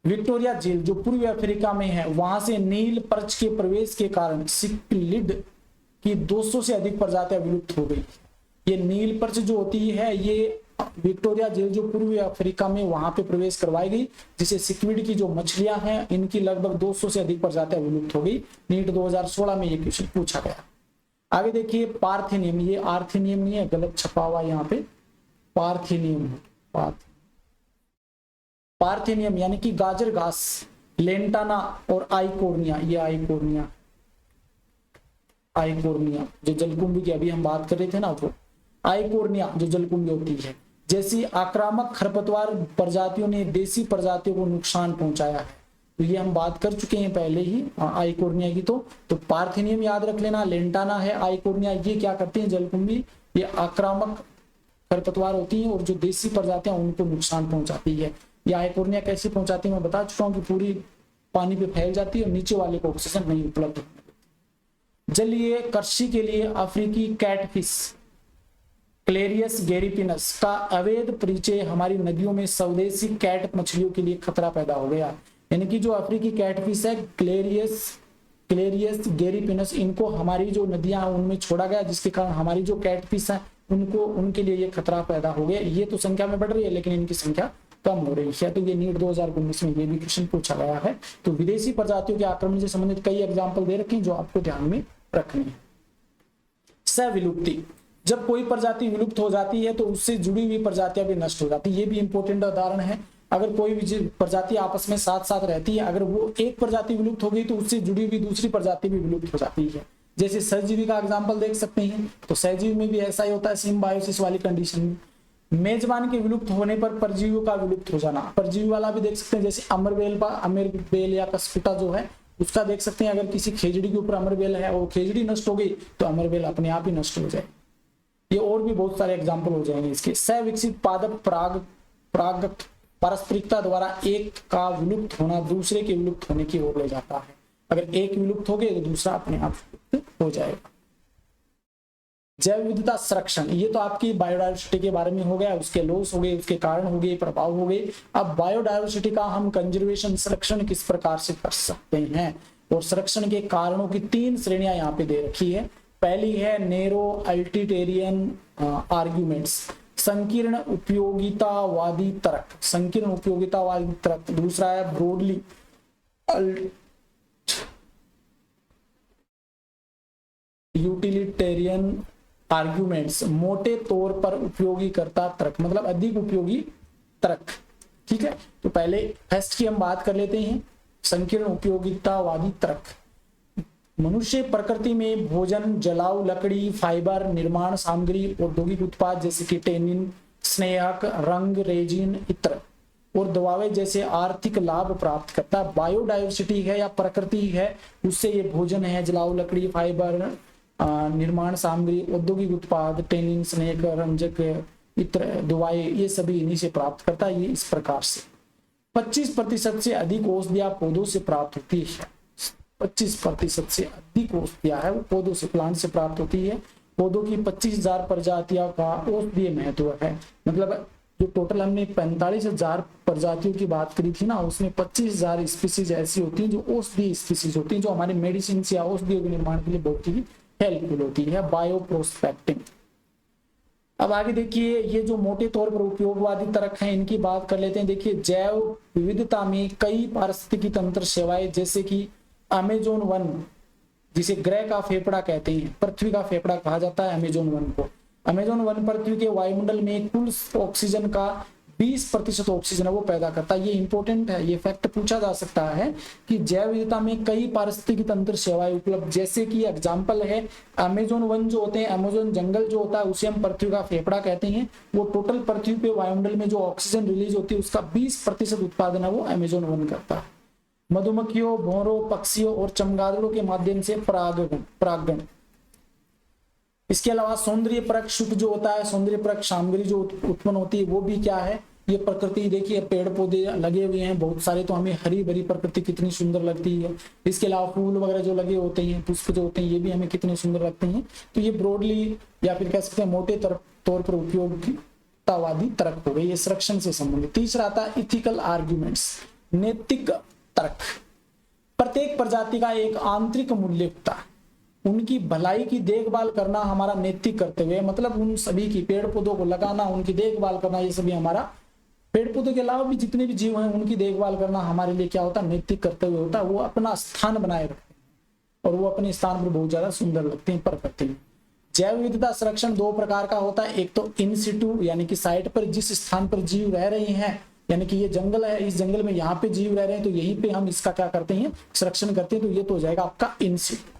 विक्टोरिया झील जो पूर्वी अफ्रीका में है, वहां से नील पर्च के प्रवेश के कारण सिक्लिड की 200 से अधिक प्रजातियां विलुप्त हो गई। ये नील पर्च जो होती है, ये विक्टोरिया झील जो पूर्वी अफ्रीका में वहां पे प्रवेश करवाई गई, जिसे सिक्विड की जो मछलियां हैं, इनकी लगभग 200 से अधिक प्रजातियां विलुप्त हो गई। नीट 2016 में ये क्वेश्चन पूछा गया। आगे देखिए पार्थेनियम, ये आर्थेनियम नहीं है, गलत छपा हुआ यहाँ पे, पार्थेनियम है। पार्थेनियम यानी कि गाजर घास, लेंटाना और आइकोर्निया, ये आइकोर्निया जो जलकुंभी की अभी हम बात कर रहे थे ना, वो आइकोर्निया जो जलकुंभी होती है, जैसी आक्रामक खरपतवार प्रजातियों ने देसी प्रजातियों को नुकसान पहुंचाया है। तो ये हम बात कर चुके हैं पहले ही आइकोर्निया की। तो पार्थेनियम याद रख लेना, लेंटाना है, आइकोर्निया, ये क्या करते हैं, जलकुंभी, ये आक्रामक खरपतवार होती है और जो देसी प्रजातियां उनको नुकसान पहुंचाती है। ये आइकोर्निया कैसे पहुंचाती है मैं बता चुका हूँ कि पूरी पानी पे फैल जाती है और नीचे वाले को ऑक्सीजन नहीं उपलब्ध। जलीय कृषि के लिए अफ्रीकी कैटफिश क्लेरियस गैरीपिनस का अवैध परिचय हमारी नदियों में स्वदेशी कैट मछलियों के लिए खतरा पैदा हो गया। यानी कि जो अफ्रीकी कैटफिश है क्लेरियस गैरीपिनस, इनको हमारी जो नदियां उनमें छोड़ा गया, जिसके कारण हमारी जो कैटफिश है उनके लिए ये खतरा पैदा हो गया। ये तो संख्या में बढ़ रही है लेकिन इनकी संख्या कम हो रही है। तो ये नीट 2019 में ये भी क्वेश्चन पूछा गया है। तो विदेशी प्रजातियों के आक्रमण से संबंधित कई एग्जाम्पल दे रखे हैं जो आपको ध्यान में रखनी है। सविलुप्ति, जब कोई प्रजाति विलुप्त हो जाती है तो उससे जुड़ी हुई प्रजातियां भी नष्ट हो जाती है। ये भी इंपॉर्टेंट उदाहरण है। अगर कोई भी प्रजाति आपस में साथ साथ रहती है, अगर वो एक प्रजाति विलुप्त हो गई तो उससे जुड़ी हुई दूसरी प्रजाति भी विलुप्त हो जाती है। जैसे सहजीवी का एग्जाम्पल देख सकते हैं, तो सहजीवी में भी ऐसा ही होता है, सिम्बायोसिस वाली कंडीशन में। मेजबान के विलुप्त होने पर परजीवियों का विलुप्त हो जाना, परजीवी वाला भी देख सकते हैं, जैसे अमरबेल या कस्कुटा जो है उसका देख सकते हैं। अगर किसी खेजड़ी के ऊपर अमरबेल है और खेजड़ी नष्ट हो गई तो अमरबेल अपने आप ही नष्ट हो जाए। ये और भी बहुत सारे एग्जाम्पल हो जाएंगे इसके। सविकसित पादप परागत पारस्परिकता द्वारा एक का विलुप्त होना दूसरे के विलुप्त होने की ओर ले जाता है। अगर एक विलुप्त हो गए तो दूसरा अपने आप विलुप्त हो जाएगा। जैव विविधता संरक्षण, ये तो आपकी बायोडायवर्सिटी के बारे में हो गया, उसके लॉस हो गए, उसके कारण हो गए, प्रभाव हो गए। अब बायोडायवर्सिटी का हम कंजर्वेशन संरक्षण किस प्रकार से कर सकते हैं, और संरक्षण के कारणों की 3 श्रेणियां यहाँ पे दे रखी है। पहली है नैरो अल्टीटेरियन आर्ग्यूमेंट्स, संकीर्ण उपयोगितावादी तर्क, संकीर्ण उपयोगितावादी तर्क। दूसरा है ब्रॉडली यूटिलिटेरियन आर्ग्यूमेंट्स, मोटे तौर पर उपयोगीकर्ता तर्क, मतलब अधिक उपयोगी तर्क। ठीक है, तो पहले फर्स्ट की हम बात कर लेते हैं, संकीर्ण उपयोगितावादी तर्क। मनुष्य प्रकृति में भोजन, जलाऊ लकड़ी, फाइबर, निर्माण सामग्री, औद्योगिक उत्पाद जैसे कि टेनिन, स्नेहक, रंग, रेजिन, इत्र और दवाएं जैसे आर्थिक लाभ प्राप्त करता है। बायोडायवर्सिटी है या प्रकृति है, उससे ये भोजन है, जलाऊ लकड़ी, फाइबर, निर्माण सामग्री, औद्योगिक उत्पाद, टेनिन, स्नेहक, रंजक, इत्र, दवाएं, ये सभी इन्हीं से प्राप्त करता है। ये इस प्रकार से 25% से अधिक औषधियां पौधों से प्राप्त होती है। 25% से अधिक औषधियां है वो पौधों से, प्लांट से प्राप्त होती है। पौधों की 25,000 प्रजातियों का औषधीय महत्व है। मतलब जो टोटल हमने 45,000 प्रजातियों की बात करी थी ना, उसमें 25,000 स्पीसीज ऐसी होती हैं जो औषधीय स्पीसीज होती हैं, जो हमारे मेडिसिन या औषधियों के निर्माण के लिए बहुत ही हेल्पफुल होती है। बायोप्रोस्पेक्टिंग। अब आगे देखिए, ये जो मोटे तौर पर उपयोगवादी तर्क हैं इनकी बात कर लेते हैं। देखिए, जैव विविधता में कई पारिस्थितिकी तंत्र सेवाएं, जैसे कि अमेजोन वन, जिसे ग्रह का फेफड़ा कहते हैं, पृथ्वी का फेफड़ा कहा जाता है अमेजोन वन को। अमेजोन वन पृथ्वी के वायुमंडल में कुल ऑक्सीजन का 20% ऑक्सीजन है वो पैदा करता है। ये इंपॉर्टेंट है, ये फैक्ट पूछा जा सकता है कि जैव विविधता में कई पारिस्थितिकी तंत्र सेवाएं उपलब्ध, जैसे कि एग्जांपल है अमेजोन वन जो होते हैं, अमेजोन जंगल जो होता है उसे हम पृथ्वी का फेफड़ा कहते हैं। वो टोटल पृथ्वी पे वायुमंडल में जो ऑक्सीजन रिलीज होती है उसका 20% उत्पादन है वो अमेजोन वन करता है। मधुमक्खियों, भौरों, पक्षियों और चमगादड़ों के माध्यम से परागण। इसके अलावा सौंदर्य परक शुक्र जो होता है, सौंदर्य परक सामग्री जो उत्पन्न होती है वो भी क्या है, ये प्रकृति। देखिए पेड़ पौधे लगे हुए हैं बहुत सारे, तो हमें हरी भरी प्रकृति कितनी सुंदर लगती है। इसके अलावा फूल वगैरह जो लगे होते हैं, पुष्प जो होते हैं, ये भी हमें कितने सुंदर लगते हैं। तो ये ब्रॉडली या फिर कह सकते हैं मोटे तौर पर उपयोगितावादी तर्क हो गए, ये संरक्षण से संबंधित। तीसरा आता है इथिकल आर्ग्यूमेंट्स, नैतिक तर्क। प्रत्येक प्रजाति का एक आंतरिक मूल्य होता है, उनकी भलाई की देखभाल करना हमारा नैतिक कर्तव्य है। मतलब उन सभी की, पेड़ पौधों को लगाना, उनकी देखभाल करना, ये सभी हमारा, पेड़ पौधों के अलावा भी जितने भी जीव हैं उनकी देखभाल करना हमारे लिए क्या होता है, नैतिक कर्तव्य होता है। वो अपना स्थान बनाए रखते हैं और वो अपने स्थान पर बहुत ज्यादा सुंदर लगते हैं प्रकृति में। जैव विविधता संरक्षण 2 प्रकार का होता है, एक तो इन सिटू यानी कि साइट पर जिस स्थान पर जीव रह रहे हैं, यानी कि ये जंगल है, इस जंगल में यहाँ पे जीव रह रहे हैं तो यहीं पे हम इसका क्या करते हैं, संरक्षण करते हैं। तो ये तो हो जाएगा आपका इन सिटू।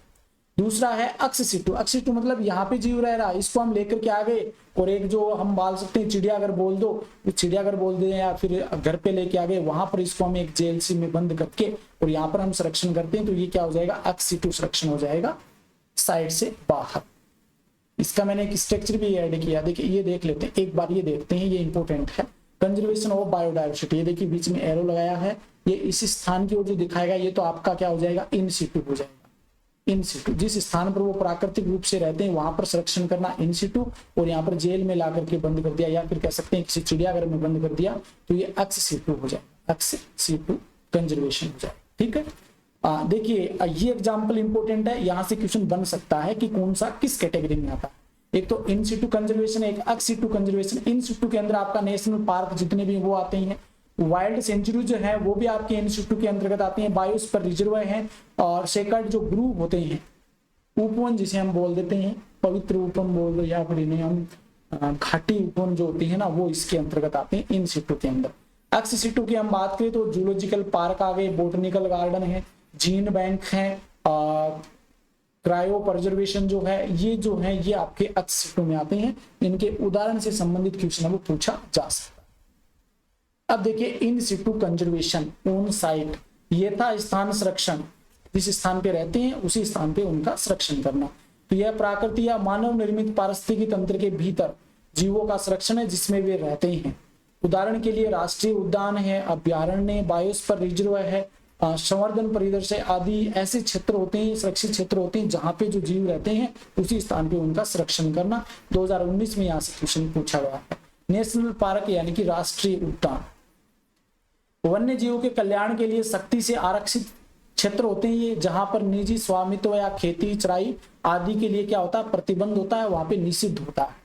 दूसरा है अक्स सिटू। अक्स सिटू मतलब यहाँ पे जीव रह रहा है, इसको हम लेकर के आ गए, और एक जो हम बाल सकते हैं चिड़ियाघर बोल दो, चिड़ियाघर बोल दे, या फिर घर पे लेके आ गए, वहां पर इसको हम एक जेएलसी में बंद करके और यहाँ पर हम संरक्षण करते हैं। तो ये क्या हो जाएगा, अक्स सिटू संरक्षण हो जाएगा, साइड से बाहर। इसका मैंने एक स्ट्रक्चर भी ऐड किया, देखिए ये देख लेते हैं एक बार, ये देखते हैं, ये इंपॉर्टेंट है। कंजर्वेशन ऑफ बायोडायवर्सिटी, ये देखिए बीच में एरो लगाया है, ये इस स्थान की ओर जो दिखाएगा ये तो आपका क्या हो जाएगा, इन सिटू हो जाएगा। इन सिटू जिस स्थान पर वो प्राकृतिक रूप से रहते हैं वहां पर संरक्षण करना इन सिटू, और यहाँ पर जेल में ला करके बंद कर दिया, या फिर कह सकते हैं किसी चिड़ियाघर में बंद कर दिया, तो ये एक्स सिटू हो जाएगा, एक्स सिटू कंजर्वेशन हो जाएगा। ठीक है, देखिए ये एग्जाम्पल इंपॉर्टेंट है, यहाँ से क्वेश्चन बन सकता है कि कौन सा किस कैटेगरी में आता है। एक तो इन सिटू कंजर्वेशन, एक एक्स सिटू कंजर्वेशन। इन सिटू के अंदर आपका नेशनल पार्क जितने भी वो आते हैं, वाइल्ड सेंचुरी जो है वो भी आपके इन सिटू के अंतर्गत आते हैं, बायोस्फीयर रिजर्व हैं, और सेकंड जो ग्रुप होते हैं उपवन जिसे हम बोल देते हैं, पवित्र उपवन बोल दो या फिर इन्हें हम घाटी उपवन जो होती है ना, वो इसके अंतर्गत आते हैं इन सिटू के अंदर। एक्स सिटू की हम बात करें तो जूलॉजिकल पार्क आ गए, बोटनिकल गार्डन है, जीन बैंक है, क्रायो प्रिजर्वेशन जो है, ये जो है ये आपके एक्स सिटू में आते हैं। इनके उदाहरण से संबंधित क्वेश्चन है वो पूछा जा सकता है। अब देखिए इन सिटू कंजर्वेशन, ऑन साइट, ये था स्थान संरक्षण, जिस स्थान पे रहते हैं उसी स्थान पे उनका संरक्षण करना। तो यह प्राकृतिक या मानव निर्मित पारिस्थितिकी तंत्र के भीतर जीवों का संरक्षण है जिसमें वे रहते हैं। उदाहरण के लिए राष्ट्रीय उद्यान है, अभ्यारण्य, बायोस्फीयर रिजर्व है, संवर्धन परिदृश्य आदि ऐसे क्षेत्र होते हैं, सुरक्षित क्षेत्र होते हैं जहां पे जो जीव रहते हैं उसी स्थान पे उनका संरक्षण करना। 2019 में यहाँ से क्वेश्चन पूछा गया है। नेशनल पार्क यानी कि राष्ट्रीय उद्यान, वन्य जीवों के कल्याण के लिए सख्ती से आरक्षित क्षेत्र होते हैं ये, जहां पर निजी स्वामित्व या खेती चराई आदि के लिए क्या होता है, प्रतिबंध होता है, वहां पे निषिद्ध होता है।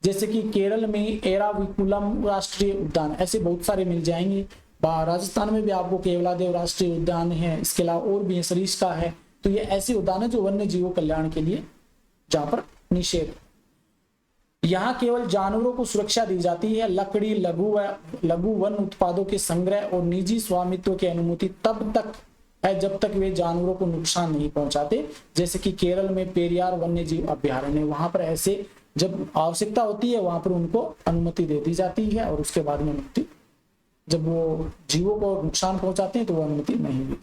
जैसे कि केरल में एराविकुलम राष्ट्रीय उद्यान, ऐसे बहुत सारे मिल जाएंगे। राजस्थान में भी आपको केवलादेव राष्ट्रीय उद्यान है, इसके अलावा और भी है, सरिस्का है। तो ये ऐसे उद्यान है जो वन्य जीवों कल्याण के लिए जहां पर निषेध। यहाँ केवल जानवरों को सुरक्षा दी जाती है, लकड़ी, लघु वन उत्पादों के संग्रह और निजी स्वामित्व की अनुमति तब तक है जब तक वे जानवरों को नुकसान नहीं पहुंचाते। जैसे कि केरल में पेरियार वन्य जीव अभ्यारण्य, वहां पर ऐसे जब आवश्यकता होती है वहां पर उनको अनुमति दे दी जाती है और उसके बाद में अनुमति, जब वो जीवों को नुकसान पहुंचाते हैं तो वो अनुमति नहीं दी।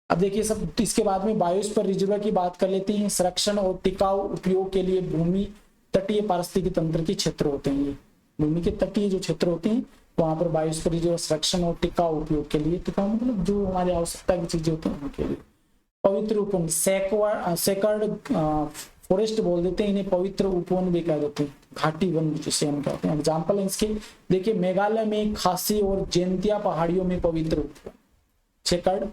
अब देखिए सब, इसके बाद में बायोस्फीयर रिजर्व की बात कर लेते हैं। संरक्षण और टिकाऊ उपयोग के लिए भूमि तटीय पारिस्थितिकी तंत्र के क्षेत्र होते हैं। ये भूमि के तटीय जो क्षेत्र होते हैं वहां पर बायोस्फीयर रिजर्व संरक्षण और टिकाऊ उपयोग के लिए, टिकाऊ मतलब जो हमारी आवश्यकता की चीजें होती हैं उनके लिए। पवित्र उपवन, सेकर्ड फॉरेस्ट बोल देते हैं इन्हें, पवित्र उपवन भी कह देते हैं, घाटी वन जिसे हम कहते हैं। एग्जाम्पल है इसके, देखिए मेघालय में खासी और जैंतिया पहाड़ियों में पवित्र उपवन, सेकर्ड,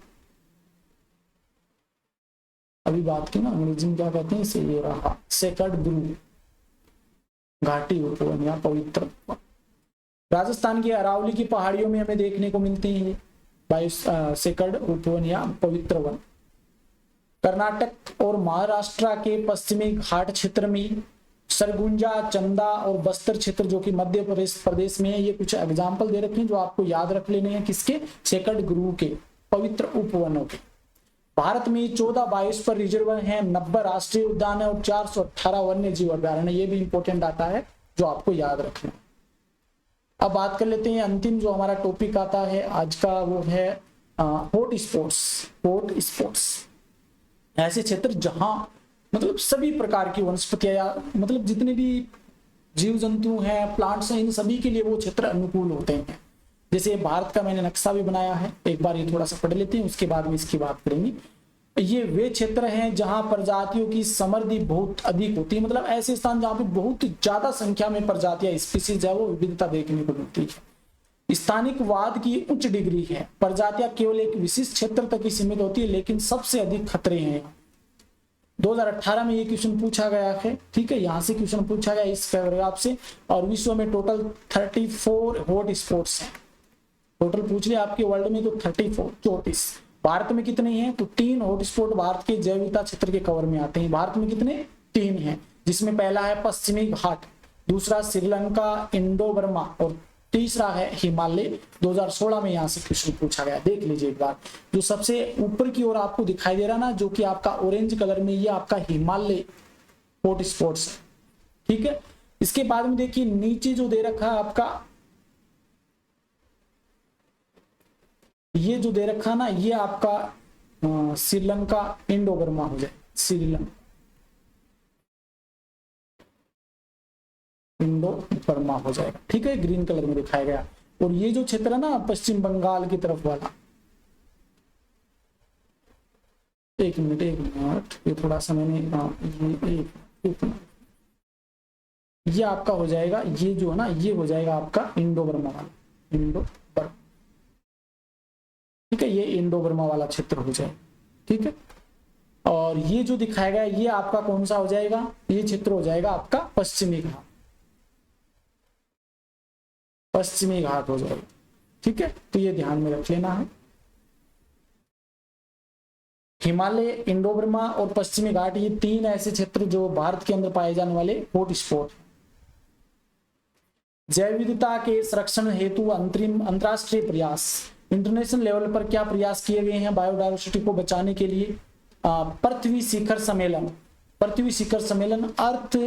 अभी बात की ना अंग्रेजी में क्या कहते हैं इसे, ये रहा सेकर्ड ग्रुप, घाटी उपवन या पवित्र उपवन। राजस्थान की अरावली की पहाड़ियों में हमें देखने को मिलते हैं ये सेकर्ड उपवन या पवित्र वन। कर्नाटक और महाराष्ट्र के पश्चिमी घाट क्षेत्र में सरगुंजा, चंदा और बस्तर क्षेत्र जो कि मध्य प्रदेश में है, ये कुछ एग्जाम्पल दे रखे हैं जो आपको याद रख लेने हैं, किसके, सेकर्ड ग्रुप के, पवित्र उपवनों के। भारत में 14 बायोस्फीयर रिजर्व हैं, 90 राष्ट्रीय उद्यान है और 418 वन्य जीव अभ्यारण्य। ये भी इंपॉर्टेंट डाटा है जो आपको याद रखना। अब बात कर लेते हैं अंतिम जो हमारा टॉपिक आता है आज का, वो है हॉट स्पॉट्स, ऐसे क्षेत्र जहां मतलब सभी प्रकार की वनस्पतियां मतलब जितने भी जीव जंतु हैं, प्लांट्स हैं, इन सभी के लिए वो क्षेत्र अनुकूल होते हैं। जैसे भारत का मैंने नक्शा भी बनाया है, एक बार ये थोड़ा सा पढ़ लेते हैं, उसके बाद में इसकी बात करेंगे। ये वे क्षेत्र हैं जहां प्रजातियों की समृद्धि बहुत अधिक होती है, मतलब ऐसे स्थान जहां पे बहुत ज्यादा संख्या में प्रजातियां, स्पीसीज है, वो विविधता देखने को मिलती है। स्थानिकवाद की उच्च डिग्री है, प्रजातियां केवल एक विशिष्ट क्षेत्र तक ही सीमित होती है, लेकिन सबसे अधिक खतरे हैं। 2018 में ये क्वेश्चन पूछा गया है, ठीक है, यहां से क्वेश्चन पूछा गया इस पैराग्राफ से। और विश्व में टोटल 34 हॉट स्पॉट्स हैं, टोटल पूछ लिया आपके वर्ल्ड में तो 34। भारत में कितने हैं, तो 3 हॉट स्पॉट भारत के जैव विविधता क्षेत्र के कवर में आते हैं। भारत में कितने, 3 हैं, जिसमें पहला है पश्चिमी घाट, दूसरा श्रीलंका, इंडो बर्मा और तीसरा है हिमालय। 2016 में यहाँ से क्वेश्चन पूछा गया, देख लीजिए एक बार। जो सबसे ऊपर की ओर आपको दिखाई दे रहा ना, जो कि आपका ऑरेंज कलर में, ये आपका हिमालय हॉट स्पॉट्स है, ठीक है। इसके बाद में देखिए नीचे जो दे रखा है आपका, ये जो दे रखा ना, ये आपका श्रीलंका, इंडो बर्मा हो जाए, श्रीलंका, इंडो बर्मा हो जाएगा, ठीक है, ग्रीन कलर में दिखाया गया। और ये जो क्षेत्र है ना पश्चिम बंगाल की तरफ वाला, एक मिनट ये थोड़ा सा मैंने ये आपका हो जाएगा, ये जो है ना ये हो जाएगा आपका इंडो बर्मा वाला, इंडो बर्मा, ठीक है, ये इंडो बर्मा वाला क्षेत्र हो जाए, ठीक है। और ये जो दिखाया गया ये आपका कौन सा हो जाएगा, ये क्षेत्र हो जाएगा आपका पश्चिमी घाट, पश्चिमी घाट हो जाएगा, ठीक है। तो ये ध्यान में रख लेना है। हिमालय, इंडो बर्मा और पश्चिमी घाट, ये 3 ऐसे क्षेत्र जो भारत के अंदर पाए जाने वाले हॉट स्पॉट। जैव विविधता के संरक्षण हेतु अंतरराष्ट्रीय प्रयास, इंटरनेशनल लेवल पर क्या प्रयास किए गए हैं बायोडायवर्सिटी को बचाने के लिए? पृथ्वी शिखर सम्मेलन, पृथ्वी शिखर सम्मेलन, अर्थ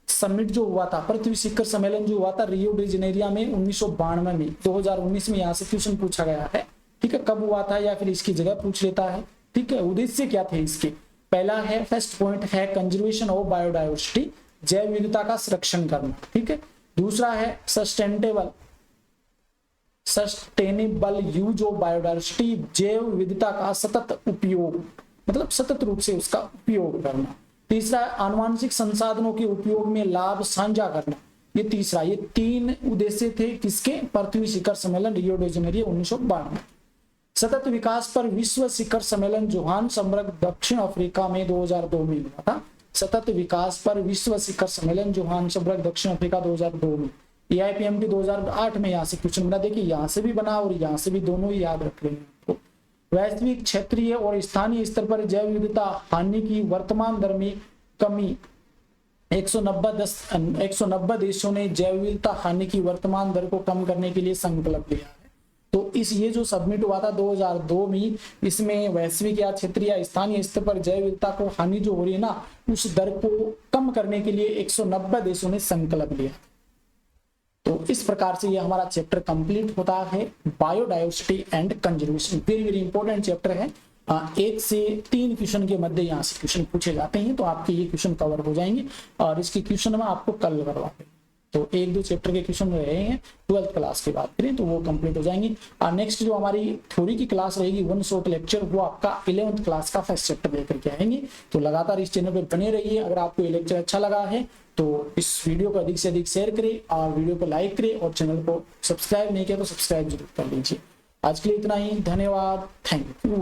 समिट जो हुआ था, पृथ्वी शिखर सम्मेलन जो हुआ था रियो डी जेनेरिया में 1992 में, 2019 में यहाँ से क्वेश्चन पूछा गया है। ठीक है, कब हुआ था या फिर इसकी जगह पूछ लेता है। ठीक है, उद्देश्य क्या थे इसके? पहला है, फर्स्ट पॉइंट है कंजर्वेशन ऑफ बायोडायवर्सिटी, जैव विविधता का संरक्षण करना। ठीक है, दूसरा है सस्टेनेबल यूज ऑफ बायोडायवर्सिटी, जैव विविधता का सतत उपयोग, मतलब सतत रूप से उसका उपयोग करना। तीसरा है आनुवांशिक संसाधनों के उपयोग में लाभ साझा करना, ये तीसरा। ये 3 उद्देश्य थे किसके? पृथ्वी शिखर सम्मेलन रियो डी जेनेरियो 1992। सतत विकास पर विश्व शिखर सम्मेलन जोहान्सबर्ग दक्षिण अफ्रीका में 2002 में हुआ था। सतत विकास पर विश्व शिखर सम्मेलन जोहान्सबर्ग दक्षिण अफ्रीका 2002 में। AIPMT 2008 में यहाँ से क्वेश्चन बना, देखिए यहाँ से भी बना और यहाँ से भी, दोनों ही याद रख लेंगे आपको। वैश्विक, क्षेत्रीय और स्थानीय स्तर पर जैव विविधता हानि की वर्तमान दर में कमी, 190 देशों ने जैव विविधता हानि की वर्तमान दर को कम करने के लिए संकल्प लिया है। तो ये जो सबमिट हुआ था 2002 में, इसमें वैश्विक या क्षेत्रीय या स्थानीय स्तर पर जैव विविधता को हानि जो हो रही है ना, उस दर को कम करने के लिए 190 देशों ने संकल्प लिया। तो इस प्रकार से ये हमारा चैप्टर कंप्लीट होता है, biodiversity and conservation. Very very important chapter है। 1 से 3 क्वेश्चन के मध्य यहाँ से क्वेश्चन पूछे जाते हैं, तो आपके ये क्वेश्चन कवर हो जाएंगे और इसके क्वेश्चन में आपको कल करवाते हैं। तो 1-2 चैप्टर के क्वेश्चन रहे हैं 12th क्लास की बात करें तो वो कंप्लीट हो जाएंगी। और नेक्स्ट जो हमारी थ्योरी की क्लास रहेगी 1 शॉर्ट लेक्चर, वो आपका 11th क्लास का फर्स्ट चैप्टर लेकर के आएंगे। तो लगातार इस चैनल पर बने रहिए। अगर आपको ये लेक्चर अच्छा लगा है तो इस वीडियो को अधिक से अधिक शेयर करें और वीडियो को लाइक करें और चैनल को सब्सक्राइब नहीं किया तो सब्सक्राइब जरूर कर लीजिए। आज के लिए इतना ही, धन्यवाद, थैंक यू।